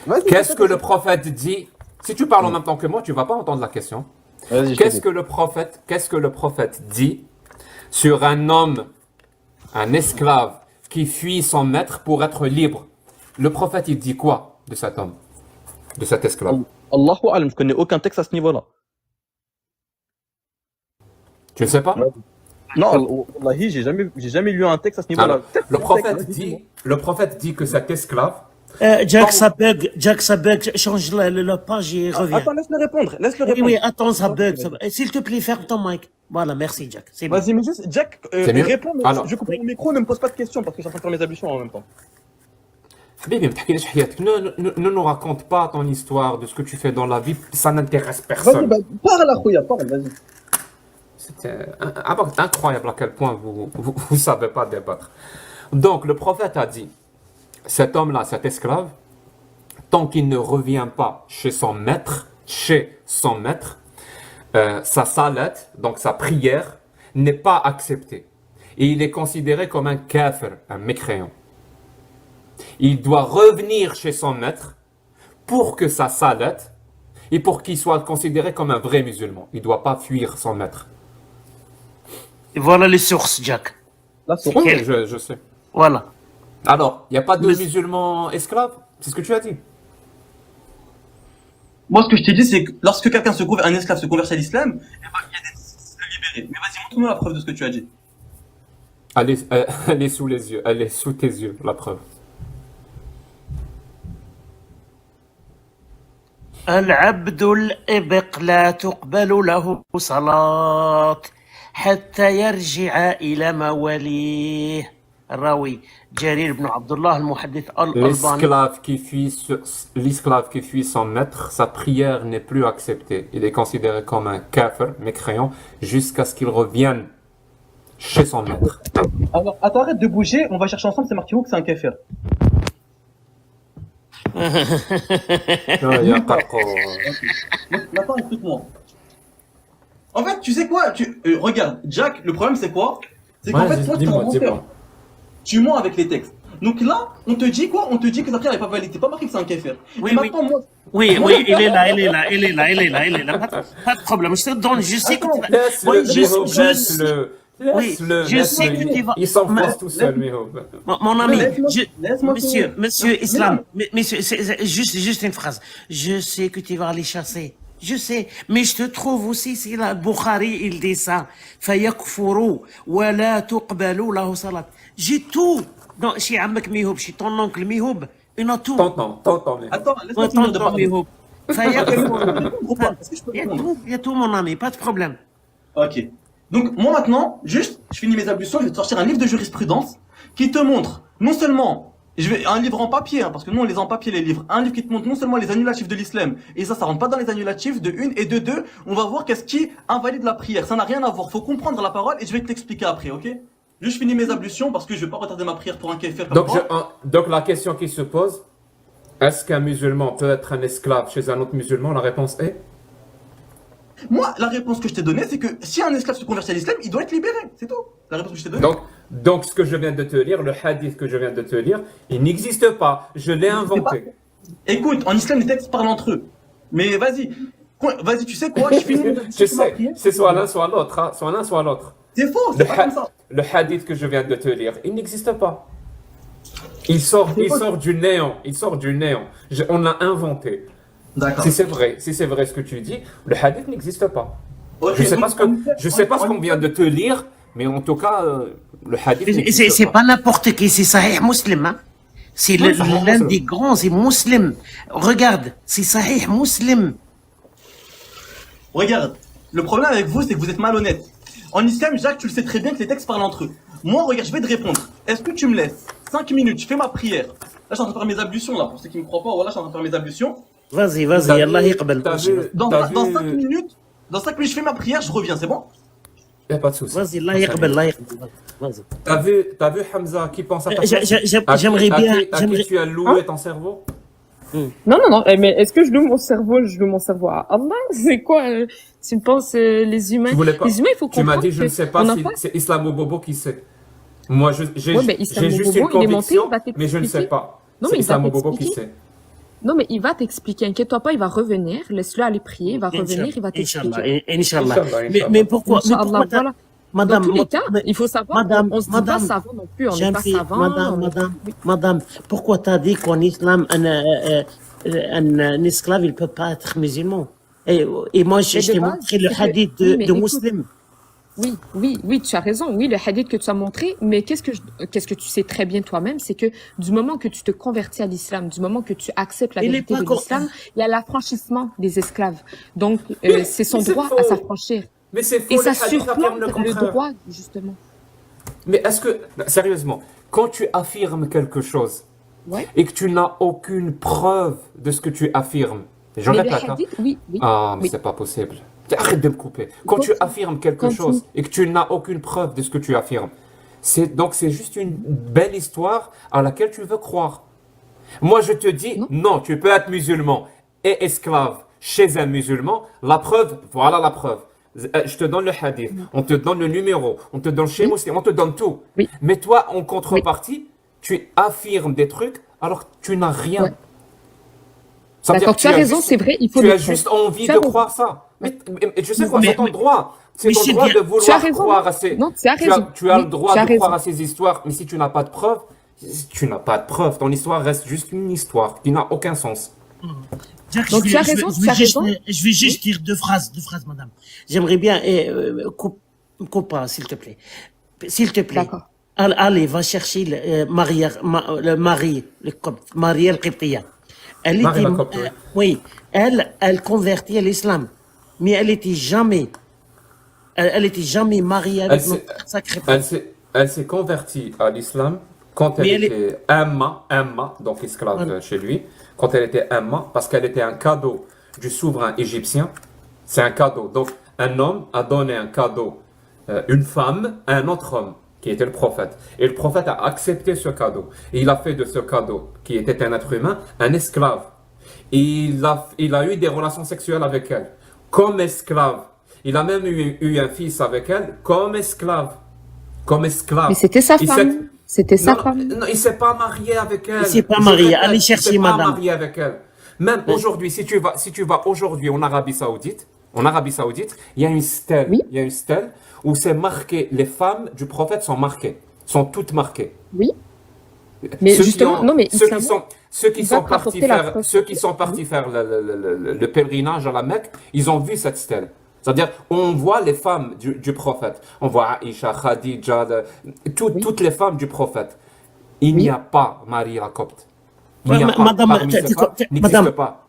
Vas-y, Qu'est-ce que le prophète dit? Si tu parles en même temps que moi, tu vas pas entendre la question. Vas-y, Qu'est-ce que le prophète dit sur un homme, un esclave qui fuit son maître pour être libre? Le prophète, il dit quoi de cet homme, de cet esclave? Allahu alam, je connais aucun texte à ce niveau-là. Tu ne sais pas? Non, wallahi, j'ai jamais lu un texte à ce niveau-là. Alors, le prophète dit que cet esclave, Jack, ça bug, change la page et reviens. Attends, laisse-le répondre, laisse-le Oui, répondre. oui, attends, ça bug. S'il te plaît, ferme ton mic. Voilà, merci, Jack. C'est bon. Vas-y, mais juste, Jack, C'est mieux. réponds, mais Alors. je coupe mon micro, ne me pose pas de questions parce que je suis en train de faire mes ablutions en même temps. Habibi, ما تحكيليش حياتك. Ne nous raconte pas ton histoire de ce que tu fais dans la vie, ça n'intéresse personne. Parle à Khouya, parle, vas-y. C'était incroyable à quel point vous savez pas débattre. Donc, le prophète a dit, cet homme-là, cet esclave, tant qu'il ne revient pas chez son maître, sa salat, donc sa prière, n'est pas acceptée. Et il est considéré comme un kafir, un mécréant. Il doit revenir chez son maître pour que sa salat, et pour qu'il soit considéré comme un vrai musulman. Il ne doit pas fuir son maître. Et voilà les sources, Jack. Là, c'est Oui, je sais. Voilà. Alors, il n'y a pas de musulmans esclaves? C'est ce que tu as dit. Moi, ce que je t'ai dit, c'est que lorsque un esclave se convertit à l'islam, il y a des le libérer. Mais vas-y, montre-nous la preuve de ce que tu as dit. Elle est sous les yeux, elle est sous tes yeux, la preuve. العبد الإبق لا تقبل له صلاة حتى يرجع إلى مواليه. الراوي جرير بن عبد الله المحدث الألباني. L'esclave qui fuit son maître, sa prière n'est plus acceptée. Il est considéré comme un kafir, mécréant, jusqu'à ce qu'il revienne chez son maître. Alors, attends, arrête de bouger, on va chercher ensemble, c'est marqué où que c'est un kafir. Maintenant, écoute-moi. En fait, tu sais quoi, regarde, Jack, le problème c'est quoi? C'est qu'en fait, toi, tu es un menteur. Tu mens avec les textes. Donc là, on te dit quoi? On te dit que ta prière n'est pas valide. C'est pas marqué que c'est un kafir. Oui, Et oui. maintenant, moi, Oui, oui, il est là. Pas de problème. Je te donne, je sais que tu vas... Oui, je sais que tu vas... Il s'enfonce tout seul, Miho. Mon ami, laisse-moi monsieur Islam, monsieur, c'est juste une phrase. Je sais que tu vas aller chasser. Je sais, mais je te trouve aussi, c'est là, Bukhari, il dit ça. فَيَكْفُرُوا وَلَا تُقْبَلُوا لَهُ صَلَاةٌ. J'ai tout. Non, chez Amek Mihoub, chez ton oncle Mihoub, il a tout. T'entends, Miho. Attends, laisse-moi finir de parler. Mihoub. Est-ce que je peux répondre? Il y a tout, mon ami, pas de problème. Ok. Donc, moi maintenant, juste, je finis mes ablutions, je vais te sortir un livre de jurisprudence qui te montre, non seulement, un livre en papier, hein, parce que nous on les a en papier les livres, un livre qui te montre non seulement les annulatifs de l'islam, et ça rentre pas dans les annulatifs, de une, et de deux, on va voir qu'est-ce qui invalide la prière, ça n'a rien à voir, faut comprendre la parole, et je vais te l'expliquer après, ok? Juste, je finis mes ablutions, parce que je vais pas retarder ma prière pour un kéfir comme Donc la question qui se pose, est-ce qu'un musulman peut être un esclave chez un autre musulman? La réponse est? Moi, la réponse que je t'ai donnée, c'est que si un esclave se convertit à l'islam, il doit être libéré, c'est tout. La réponse que je t'ai donnée. Donc, ce que je viens de te lire, le hadith que je viens de te lire, il n'existe pas. Je l'ai inventé. Écoute, en islam, les textes parlent entre eux. Mais vas-y, Vas-y, tu sais quoi? Je finis. Je sais, c'est soit l'un, soit l'autre. Hein. Soit l'un, soit l'autre. C'est faux, c'est pas comme ça. Le hadith que je viens de te lire, il n'existe pas. Il sort du néant. Il sort du néant. On l'a inventé. D'accord. Si c'est vrai ce que tu dis, le hadith n'existe pas. Ok, Je sais pas donc, ce qu'on vient de te lire, mais en tout cas, le hadith n'existe C'est pas n'importe qui, c'est Sahih Muslim. Hein. C'est Oui, Sahih l'un Muslim. des grands, c'est Muslim. Regarde, c'est Sahih Muslim. Regarde, le problème avec vous, c'est que vous êtes malhonnête. En islam, Jacques, tu le sais très bien que les textes parlent entre eux. Moi, regarde, je vais te répondre. Est-ce que tu me laisses 5 minutes, je fais ma prière. Là, je suis en train de faire mes ablutions, là. Pour ceux qui ne me croient pas, voilà, je suis en train de faire mes ablutions. Vas-y, T'as Allah vu- yaqbal. t'as vu- Dans t'as 5 vu- minutes, je fais ma prière, je reviens, c'est bon? Y a pas de souci. Vas-y, Allah yaqbal, Allah yaqbal. Vas-y. T'as vu Hamza qui pense à ta place? J'aimerais bien. À qui tu as loué ton cerveau? Non, non, non. Mais est-ce que je loue mon cerveau? Je loue mon cerveau à Allah? C'est quoi? Tu penses les humains? Tu voulais pas. Les humains, il faut Tu comprendre. m'as dit, je ne sais pas on n'a si pas- c'est Islamo Bobo qui sait. Moi, j'ai Ouais, mais juste Islamo une Bobo, il est monté, conviction, il va mais je ne sais t'expliquer. pas. Non, C'est mais il va Islamo Bobo qui t'expliquer. sait. Non, mais il va t'expliquer. Inquiète-toi pas, il va revenir. Laisse-le aller prier. Il va revenir, il va t'expliquer. Inch'Allah. Inch'Allah. Mais pourquoi Inch'Allah, voilà. Dans Madame, tous les cas, il faut savoir, Madame, on se dit Madame, pas savant non plus, on n'est Jeune pas fille, savant. Madame, pourquoi t'as dit qu'en islam, un esclave, il peut pas être musulman? Et moi, je Mais de t'ai base, montré le c'est que- hadith oui, mais de écoute, Muslim. Oui, tu as raison. Oui, le hadith que tu as montré, mais qu'est-ce que tu sais très bien toi-même, c'est que du moment que tu te convertis à l'islam, du moment que tu acceptes la Il est vérité pas de con- l'islam, il y a l'affranchissement des esclaves. Donc, c'est son mais c'est droit faux. à s'affranchir. Mais c'est Et faux, ça le hadith affirme surplombe le le contraire. droit, justement. Mais est-ce que, sérieusement, quand tu affirmes quelque chose Ouais. et que tu n'as aucune preuve de ce que tu affirmes, je Mais le répète, hein. hadith, oui. Ah, mais Oui. c'est pas possible. Arrête de me couper. Quand tu affirmes quelque Continue. chose et que tu n'as aucune preuve de ce que tu affirmes, donc c'est juste une belle histoire à laquelle tu veux croire. Moi, je te dis, non, tu peux être musulman et esclave chez un musulman. La preuve, voilà la preuve. Je te donne le hadith, on te donne le numéro, on te donne chez Muslim, on te donne tout. Oui. Mais toi, en contrepartie, tu affirmes des trucs alors que tu n'as rien. Ouais. Ça veut dire D'accord, que tu as raison, c'est vrai, il faut tu le as preuves. juste envie Tu as de raison. croire ça. Mais je sais quoi, Mais- c'est ton droit. C'est mais ton c'est droit bien. de Tu as vouloir raison. croire à ces. Non, tu as raison. Tu as le Oui, droit tu as de croire raison. à ces histoires, mais si tu n'as pas de preuves, tu n'as pas de preuves. Ton histoire reste juste une histoire qui n'a aucun sens. Jacques, Donc, tu as raison, tu as raison. Je vais juste dire deux phrases, madame. J'aimerais bien, coupe pas, s'il te plaît. S'il te plaît. D'accord. Allez, va chercher le mari, le copte, Maria el-Qibtiya. Elle Marie était, la Copte, oui, elle convertit à l'islam, mais elle était jamais mariée avec Elle notre sacré Elle s'est convertie à l'islam quand elle Mais elle était Amma, donc esclave Voilà. chez lui, quand elle était Amma, parce qu'elle était un cadeau du souverain égyptien. C'est un cadeau. Donc, un homme a donné un cadeau, une femme, à un autre homme, qui était le prophète. Et le prophète a accepté ce cadeau. Et il a fait de ce cadeau, qui était un être humain, un esclave. Et il a eu des relations sexuelles avec elle, comme esclave. Il a même eu un fils avec elle, comme esclave. Comme esclave. Mais c'était sa Il femme. s'est- C'était sa non, femme. non, il s'est pas marié avec elle. Il s'est pas Je marié. répète, Allez il chercher s'est pas madame. marié avec elle. Même aujourd'hui, si tu vas aujourd'hui en Arabie Saoudite, il y a une stèle. Oui. Il y a une stèle où c'est marqué, les femmes du prophète sont marquées, sont toutes marquées. Oui. Mais Ceux qui justement, ont- non, mais ceux qui Islamo, ceux qui il sont va te partis rapporter la faire, preuve. ceux qui sont partis faire le pèlerinage à la Mecque, ils ont vu cette stèle. C'est-à-dire, on voit les femmes du prophète. On voit Aïcha, Khadija, toutes les femmes du prophète. Il n'y a pas Marie la Copte. Il n'y a pas. Madame, Parmi ces femmes, n'existe madame, pas.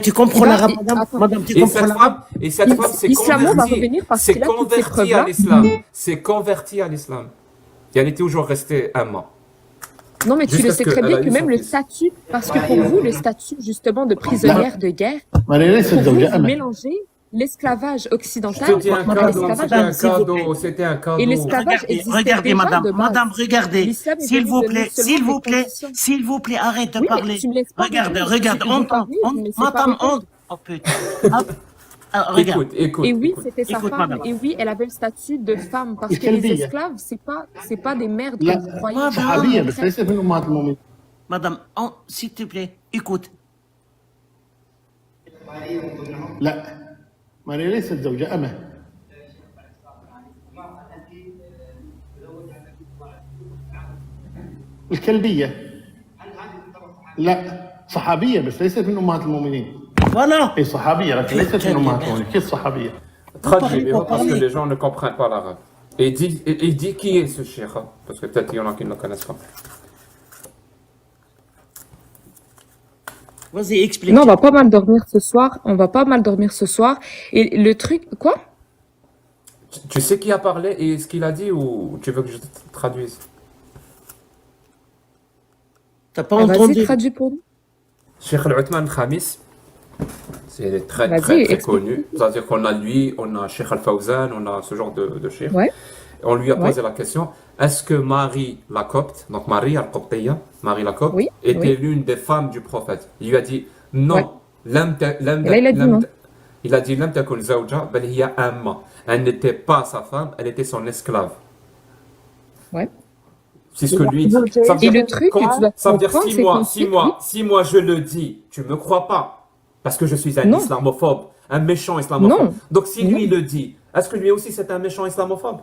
tu comprends Il va- l'arabe, il- madame? attends. Madame, tu Et comprends cette l'arabe? femme, s'est Islamo va convertie, revenir parce s'est qu'il a toutes ces convertie à preuves-là. l'islam. C'est convertie à l'islam. Et elle est toujours restée amant. Non, mais tu Jusqu'à le ce sais que très elle bien a que eu même son le fils. statut, parce que pour vous, le statut justement de prisonnière de guerre, Marie ليست pour vous, زوجة vous أمل. mélangez l'esclavage Je te occidental dis un avec cadeau, l'esclavage c'était un s'il vous plaît. cadeau, c'était un cadeau. Et l'esclavage Regardez, existait regardez, déjà madame, de base. madame, regardez. L'islam est S'il venu vous donner plaît, seulement s'il des vous plaît, conditions. s'il vous plaît, arrête de Oui, mais parler. tu me laisses pas Regarde, parler. regarde, Je veux parler, vous me laissez pas madame, répondre. oh putain. Hop. Alors, regarde. Écoute. Et oui, c'était sa Écoute, femme. madame. Et oui, elle avait le statut de femme. Parce que quelle les vie? esclaves, c'est pas des mères لا que vous croyez. صحابية بس ليست من أمهات المؤمنين. Madame, s'il te plaît, écoute. لا ماريا ليست زوجة أمه. الكلبية لا صحابية بس ليست من أمهات المؤمنين. Voilà. هي صحابية لكن ليست من أمهات المؤمنين. كيف صحابية؟ Traduis, parce que les gens ne comprennent pas l'arabe. Et dis qui est ce cheikh, hein, parce que peut-être il y en a qui ne le connaissent pas. Vas-y, explique. Non, on va pas mal dormir ce soir. On va pas mal dormir ce soir. Et le truc, quoi? Tu sais qui a parlé et ce qu'il a dit ou tu veux que je te traduise? T'as pas Vas-y, entendu? traduis pour nous. Cheikh Al-Uthman Khamis, c'est très Vas-y, très très explique. connu. C'est-à-dire qu'on a lui, on a Cheikh Al-Fawzan, on a ce genre de cheikh. Ouais. On lui a Ouais. posé la question, est-ce que Marie la Copte, donc Marie Al-Qoptiyya, Marie la Copte, Oui, était oui. l'une des femmes du prophète? Il lui a dit non. Ouais. Et là, il a dit non. Il a dit Lam takun zawja, bal hiya amma. Elle n'était pas sa femme, elle était son esclave. Ouais. C'est ce que lui dit. Ça veut Et dire, le truc que tu dois ça veut dire comprendre, 6 c'est mois, qu'ensuite, 6 mois je le dis, tu me crois pas. Parce que je suis un Non. islamophobe, un méchant islamophobe. Non. Donc si lui Non. le dit, est-ce que lui aussi c'est un méchant islamophobe?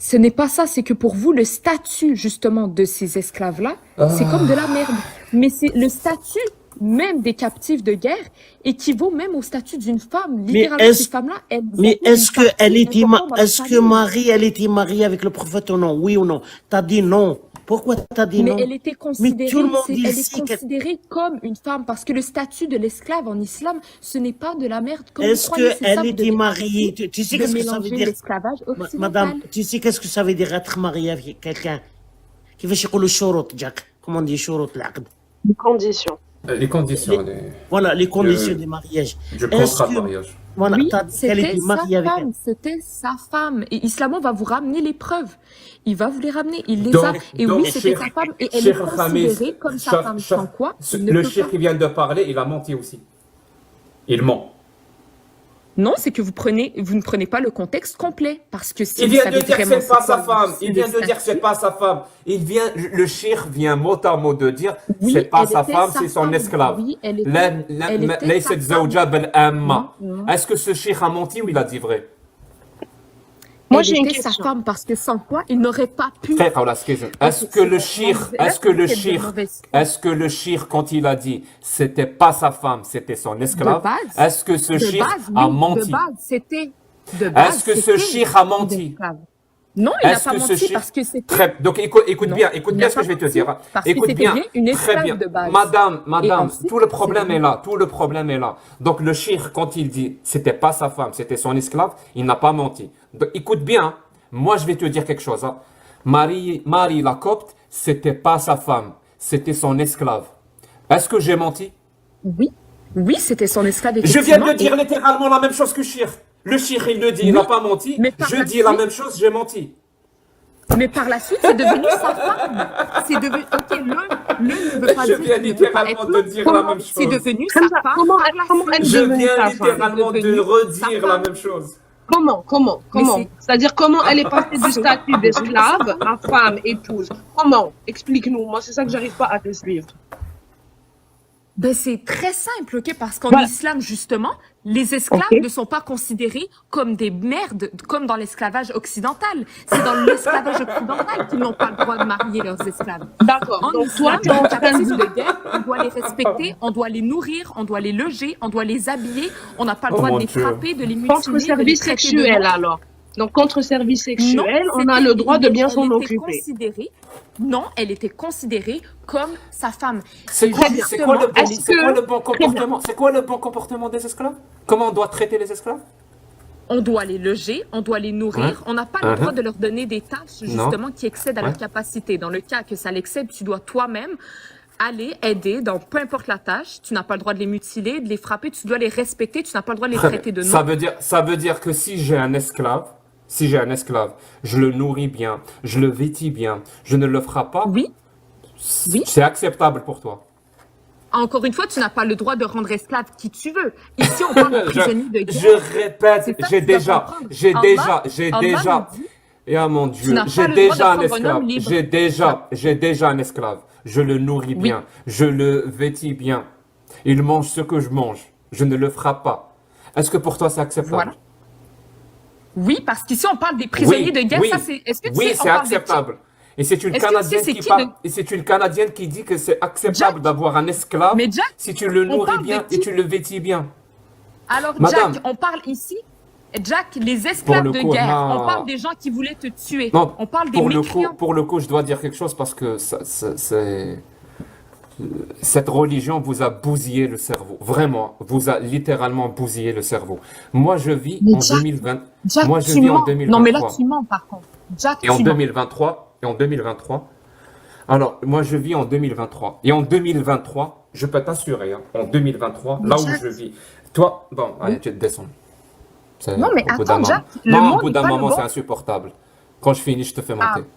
ce n'est pas ça, c'est que pour vous, le statut justement de ces esclaves-là, c'est comme de la merde. Mais c'est le statut même des captifs de guerre équivaut même au statut d'une femme. Littéralement, est-ce- ces femmes-là, elles Mais occupent une est-ce que partie elle était, importante dans la est-ce que famille. Marie, elle était mariée avec le prophète ou non? Oui ou non? T'as dit non. Pourquoi t'as dit Mais non? elle était considérée, tout le monde dit elle ici est considérée comme une femme parce que le statut de l'esclave en islam, ce n'est pas de la merde comme vous Est-ce croyez. C'est ça, qu'elle vous était devez mariée? arrêter Tu sais de qu'est-ce que ça veut mélanger dire? l'esclavage occidental. Madame, tu sais qu'est-ce que ça veut dire être mariée avec quelqu'un? كيفاش يقولوا الشروط جاك؟ Comment on dit شروط العقد? Les conditions. Les conditions Voilà, les conditions Le- du mariage. du Est-ce contrat de que- mariage. Voilà, Oui, t'as dit qu'elle c'était était sa mariée avec elle. femme, c'était sa femme. Et Islamo va vous ramener les preuves. Il va vous les ramener. Il les a. Et oui, c'était sa femme. Et elle est Cheikh Khamis, considérée comme sa femme. Sans quoi, il ne le peut cheikh pas. qui vient de parler, il a menti aussi. Il ment. Non, c'est que vous ne prenez pas le contexte complet. Parce que si Il vous vient savez de dire que vraiment c'est pas c'est quoi sa femme. Il le vient de dire que c'est statut, pas sa femme. Le cheikh vient mot à mot de dire oui, c'est pas elle sa était femme, sa c'est son femme. esclave. Oui, elle était, La- elle était laysat sa femme. zawja bal amma. Non. Est-ce que ce cheikh a menti ou il a dit vrai? Moi, Elle j'ai une était sa question. femme parce que sans quoi, il n'aurait pas pu. Frère, voilà ce que je- Est-ce que le cheikh, est-ce que le cheikh, quand il a dit c'était pas sa femme, c'était son esclave, De base. est-ce que ce De cheikh base, a oui, menti? de base, c'était. De base, Est-ce que ce c'était cheikh a menti? l'esclave. Non, il n'a Est-ce pas que ce menti cheikh... parce que c'était. Très... Donc écoute Non, bien il n'a ce que pas je vais te menti, dire. parce que Écoute c'était bien, bien une très esclave bien. de base. Madame, Et ensuite, tout le c'est problème devenu- est là, tout le problème est là. Donc le cheikh, quand il dit c'était pas sa femme, c'était son esclave, il n'a pas menti. Donc, écoute bien, moi je vais te dire quelque chose. Hein. Marie la Copte, c'était pas sa femme, c'était son esclave. Est-ce que j'ai menti? Oui, oui, c'était son esclave. Je viens effectivement, de dire et- littéralement la même chose que le cheikh. Le cheikh, il le dit, il Oui, n'a pas menti. mais par Je la dis la suite- même chose, j'ai menti. Mais par la suite, c'est devenu sa femme. C'est devenu. Ok, l'un ne veut pas Je dire viens qu'il ne veut pas littéralement être de l'autre. dire la même C'est chose. devenu sa Comme ça, femme. comment par elle- la comment suite. elle Je devenue viens sa femme? littéralement de Devenue redire sa la femme. même chose. Comment c'est- C'est-à-dire comment elle est passée du statut d'esclave à femme, épouse? Comment? Explique-nous. Moi, c'est ça que j'arrive pas à te suivre. Ben, c'est très simple, ok? Parce qu'en Voilà. islam, justement, les esclaves Ok. ne sont pas considérés comme des merdes, comme dans l'esclavage occidental. C'est dans l'esclavage occidental qu'ils n'ont pas le droit de marier leurs esclaves. D'accord. En Donc, islam, toi, tu es en les train captifs de de guerre, on doit les respecter, on doit les nourrir, on doit les loger, on doit les habiller, on n'a pas le Oh droit mon de les Dieu. frapper, de les mutiler, contre de les service traiter de sexuel, monstres. alors. Donc, contre service Non, sexuel, on a c'était- le droit de bien elle s'en était occuper. considérée- Non, elle était considérée comme sa femme. C'est Et quoi, justement, c'est quoi le bon, elle c'est quoi le bon comportement? C'est quoi le bon comportement des esclaves? Comment on doit traiter les esclaves? On doit les loger, on doit les nourrir. Ouais. On n'a pas le droit de leur donner des tâches, justement, qui excèdent à leur Ouais. capacité. Dans le cas que ça l'excède, tu dois toi-même aller aider dans peu importe la tâche. Tu n'as pas le droit de les mutiler, de les frapper. Tu dois les respecter. Tu n'as pas le droit de les Très traiter de bien. nom. Ça veut dire que si j'ai un esclave, je le nourris bien, je le vêtis bien, je ne le frappe pas, Oui. Oui. c'est acceptable pour toi. Encore une fois, tu n'as pas le droit de rendre esclave qui tu veux. Ici, on parle de prisonnier de guerre. Je répète, C'est ça j'ai que tu dois déjà, comprendre. j'ai Allah- déjà, Allah nous dit, et ah mon Dieu, n'as j'ai pas le déjà droit un de prendre un esclave, homme libre. j'ai déjà un esclave, je le nourris Oui. bien, je le vêtis bien, il mange ce que je mange, je ne le ferai pas. Est-ce que pour toi c'est acceptable? Voilà. Oui, parce qu'ici, on parle des prisonniers de guerre. oui, Ça, c'est... Est-ce que tu oui, sais, on c'est parle de qui? acceptable. Et c'est une Est-ce que tu sais Canadienne c'est qui qui parle, le- et c'est une Canadienne qui dit que c'est acceptable Jack? d'avoir un esclave Mais Jack, si tu le on nourris parle de bien et qui? tu le vêtis bien. Alors, Madame. Jack, on parle ici, Jack, les Pour esclaves le de coup, guerre. non. On parle des gens qui voulaient te tuer. Non, On parle des pour le mécréants. coup, je dois dire quelque chose parce que cette religion vous a bousillé le cerveau. Vraiment, vous a littéralement bousillé le cerveau. Moi, je vis Mais en Jack, 2020. Jack, Moi, je tu vis en mens. Non, mais là, 2023. tu mens, par contre. Jack, Et en tu mens. 2023. Alors, moi, je vis en 2023. Et en 2023, je peux t'assurer, hein, en 2023, Mais là où Jack- je vis. Toi, bon, allez, tu te descends. Non, mais Au bout attends, d'un moment. Jack, le Non, au monde bout n'est d'un pas le moment, bon. c'est insupportable. Quand je finis, je te fais Ah. monter.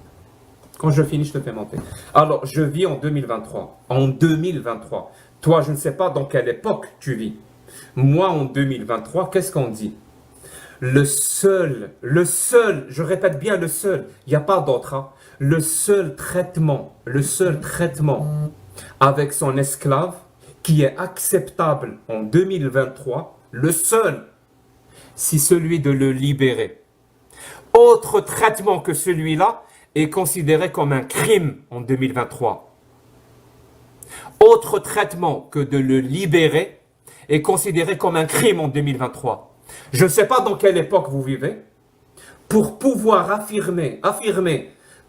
Quand je finis, je te fais monter. Alors, je vis en 2023. En 2023. Toi, je ne sais pas dans quelle époque tu vis. Moi, en 2023, qu'est-ce qu'on dit? Le seul, je répète bien le seul, il n'y a pas d'autre, hein. Le seul traitement avec son esclave qui est acceptable en 2023, le seul, c'est celui de le libérer. Autre traitement que celui-là est considéré comme un crime en 2023. Autre traitement que de le libérer est considéré comme un crime en 2023. Je ne sais pas dans quelle époque vous vivez, pour pouvoir affirmer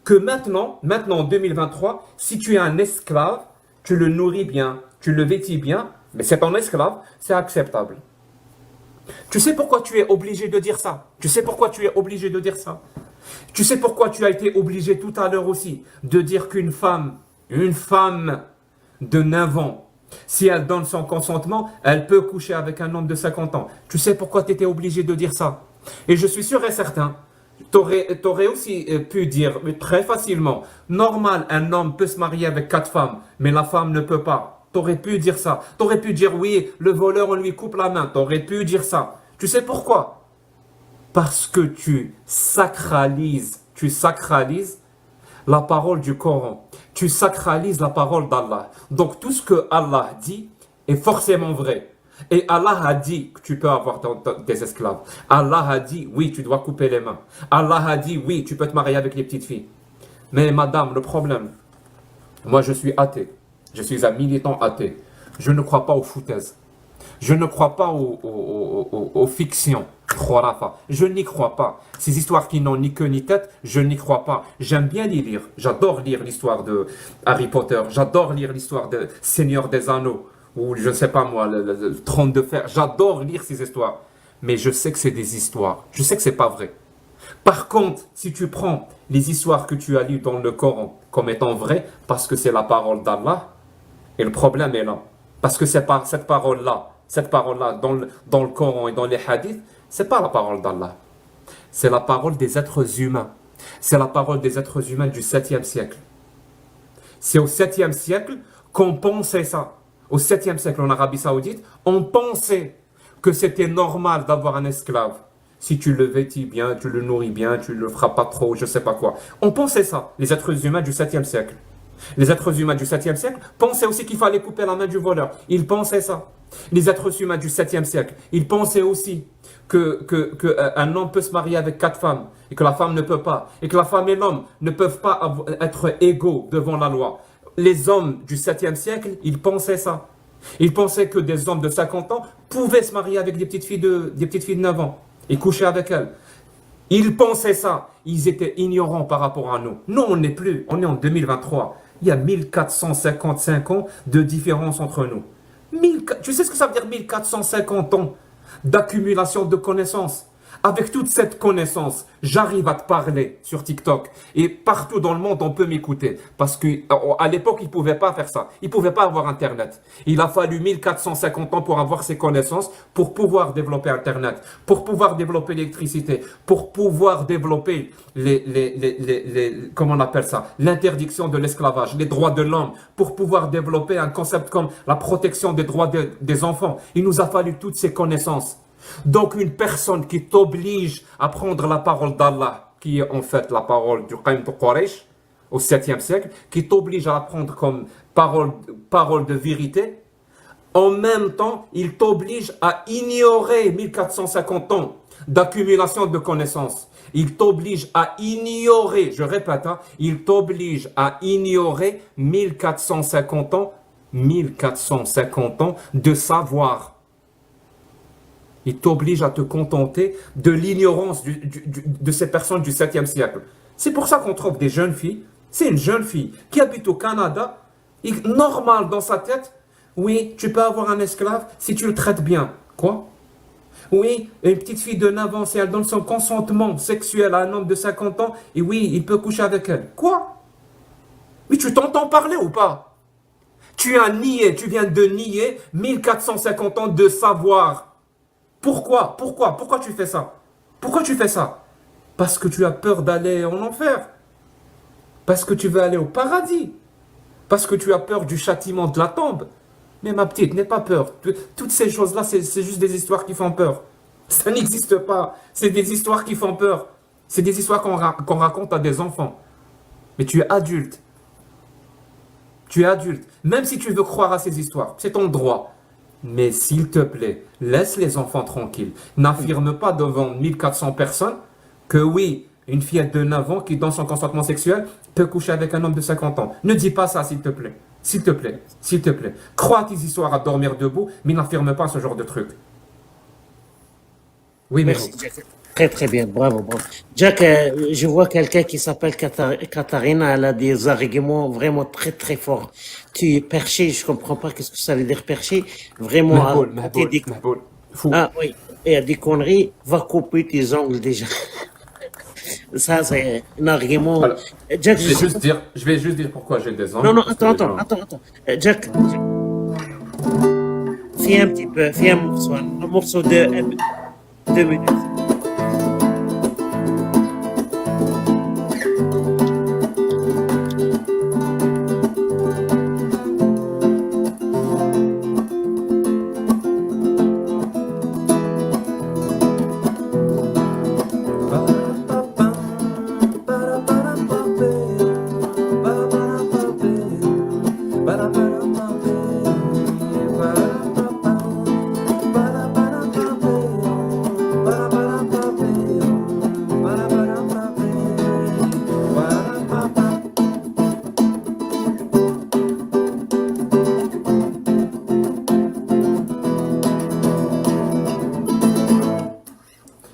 que maintenant en 2023, si tu es un esclave, tu le nourris bien, tu le vêtis bien, mais c'est ton esclave, c'est acceptable. Tu sais pourquoi tu es obligé de dire ça? Tu sais pourquoi tu es obligé de dire ça? Tu sais pourquoi tu as été obligé tout à l'heure aussi de dire qu'une femme de 9 ans, si elle donne son consentement, elle peut coucher avec un homme de 50 ans. Tu sais pourquoi tu étais obligé de dire ça? Et je suis sûr et certain, tu aurais aussi pu dire très facilement, normal, un homme peut se marier avec 4 femmes, mais la femme ne peut pas. Tu aurais pu dire ça. Tu aurais pu dire, oui, le voleur, on lui coupe la main. Tu aurais pu dire ça. Tu sais pourquoi? Parce que tu sacralises la parole du Coran. Tu sacralises la parole d'Allah. Donc tout ce que Allah dit est forcément vrai. Et Allah a dit que tu peux avoir des esclaves. Allah a dit, oui, tu dois couper les mains. Allah a dit, oui, tu peux te marier avec les petites filles. Mais madame, le problème, moi je suis athée. Je suis un militant athée. Je ne crois pas aux foutaises. Je ne crois pas aux fictions. Khurafa. Je n'y crois pas. Ces histoires qui n'ont ni queue ni tête, je n'y crois pas. J'aime bien les lire. J'adore lire l'histoire de Harry Potter. J'adore lire l'histoire de Seigneur des Anneaux. Ou je ne sais pas moi, le Trône de Fer. J'adore lire ces histoires. Mais je sais que c'est des histoires. Je sais que c'est pas vrai. Par contre, si tu prends les histoires que tu as lues dans le Coran comme étant vraies, parce que c'est la parole d'Allah, et le problème est là. Parce que c'est pas cette parole-là dans le Coran et dans les hadiths, c'est pas la parole d'Allah. C'est la parole des êtres humains. C'est la parole des êtres humains du 7e siècle. C'est au 7e siècle qu'on pensait ça. Au 7e siècle en Arabie Saoudite, on pensait que c'était normal d'avoir un esclave. Si tu le vêtis bien, tu le nourris bien, tu le feras pas trop, je sais pas quoi. On pensait ça, les êtres humains du 7e siècle. Les êtres humains du 7e siècle pensaient aussi qu'il fallait couper la main du voleur. Ils pensaient ça. Les êtres humains du 7e siècle, ils pensaient aussi qu'un homme peut se marier avec 4 femmes et que la femme ne peut pas. Et que la femme et l'homme ne peuvent pas être égaux devant la loi. Les hommes du 7e siècle, ils pensaient ça. Ils pensaient que des hommes de 50 ans pouvaient se marier avec des petites filles de 9 ans et coucher avec elles. Ils pensaient ça. Ils étaient ignorants par rapport à nous. Non, on n'est plus. On est en 2023. Il y a 1455 ans de différence entre nous. Tu sais ce que ça veut dire 1450 ans d'accumulation de connaissances? Avec toute cette connaissance, j'arrive à te parler sur TikTok et partout dans le monde, on peut m'écouter. Parce qu'à l'époque, ils ne pouvaient pas faire ça. Ils ne pouvaient pas avoir Internet. Il a fallu 1450 ans pour avoir ces connaissances, pour pouvoir développer Internet, pour pouvoir développer l'électricité, pour pouvoir développer comment on appelle ça, l'interdiction de l'esclavage, les droits de l'homme, pour pouvoir développer un concept comme la protection des droits des enfants. Il nous a fallu toutes ces connaissances. Donc une personne qui t'oblige à prendre la parole d'Allah, qui est en fait la parole du Qaim de Quraysh, au 7e siècle, qui t'oblige à la prendre comme parole de vérité, En même temps, il t'oblige à ignorer 1450 ans d'accumulation de connaissances. Il t'oblige à ignorer, je répète, hein, il t'oblige à ignorer 1450 ans de savoir. Il t'oblige à te contenter de l'ignorance de ces personnes du 7e siècle. C'est pour ça qu'on trouve des jeunes filles. C'est une jeune fille qui habite au Canada, normal dans sa tête. Oui, tu peux avoir un esclave si tu le traites bien. Quoi? Oui, une petite fille de 9 ans, si elle donne son consentement sexuel à un homme de 50 ans, et oui, il peut coucher avec elle. Quoi? Mais tu t'entends parler ou pas? Tu as nié, tu viens de nier 1450 ans de savoir. Pourquoi? Pourquoi tu fais ça? Pourquoi tu fais ça? Parce que tu as peur d'aller en enfer. Parce que tu veux aller au paradis. Parce que tu as peur du châtiment de la tombe. Mais ma petite, n'aie pas peur. Toutes ces choses-là, c'est juste des histoires qui font peur. Ça n'existe pas. C'est des histoires qui font peur. C'est des histoires qu'on raconte à des enfants. Mais tu es adulte. Tu es adulte. Même si tu veux croire à ces histoires, c'est ton droit. Mais s'il te plaît, laisse les enfants tranquilles. N'affirme pas devant 1400 personnes que oui, une fillette de 9 ans qui, dans son consentement sexuel, peut coucher avec un homme de 50 ans. Ne dis pas ça, s'il te plaît. S'il te plaît, s'il te plaît. Crois à tes histoires à dormir debout, mais n'affirme pas ce genre de truc. Oui, Merci, Jack. Très, très bien. Bravo, bravo. Jack, je vois quelqu'un qui s'appelle Katharina. Elle a des arguments vraiment très, très forts. Tu es perché. Je comprends pas qu'est-ce que ça veut dire perché. Vraiment. Fou. Ah, oui. Et à des conneries, va couper tes ongles déjà. Ça, c'est un argument. Alors, Jack, je vais juste dire pourquoi j'ai des ongles. Non, attends. Jack, fais un petit peu, fais un morceau de 2 minutes.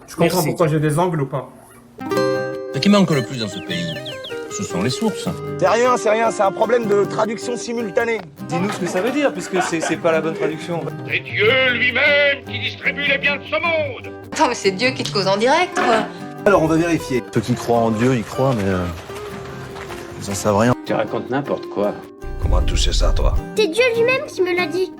Tu comprends pourquoi j'ai des angles ou pas? Ce qui manque le plus dans ce pays, ce sont les sources. C'est rien, c'est un problème de traduction simultanée. Dis-nous ce que ça veut dire, puisque c'est pas la bonne traduction. C'est Dieu lui-même qui distribue les biens de ce monde. Attends, mais c'est Dieu qui te cause en direct, quoi. Alors on va vérifier. Ceux qui croient en Dieu, ils croient, mais ils en savent rien. Tu racontes n'importe quoi. Comment tu sais ça, toi? C'est Dieu lui-même qui me l'a dit.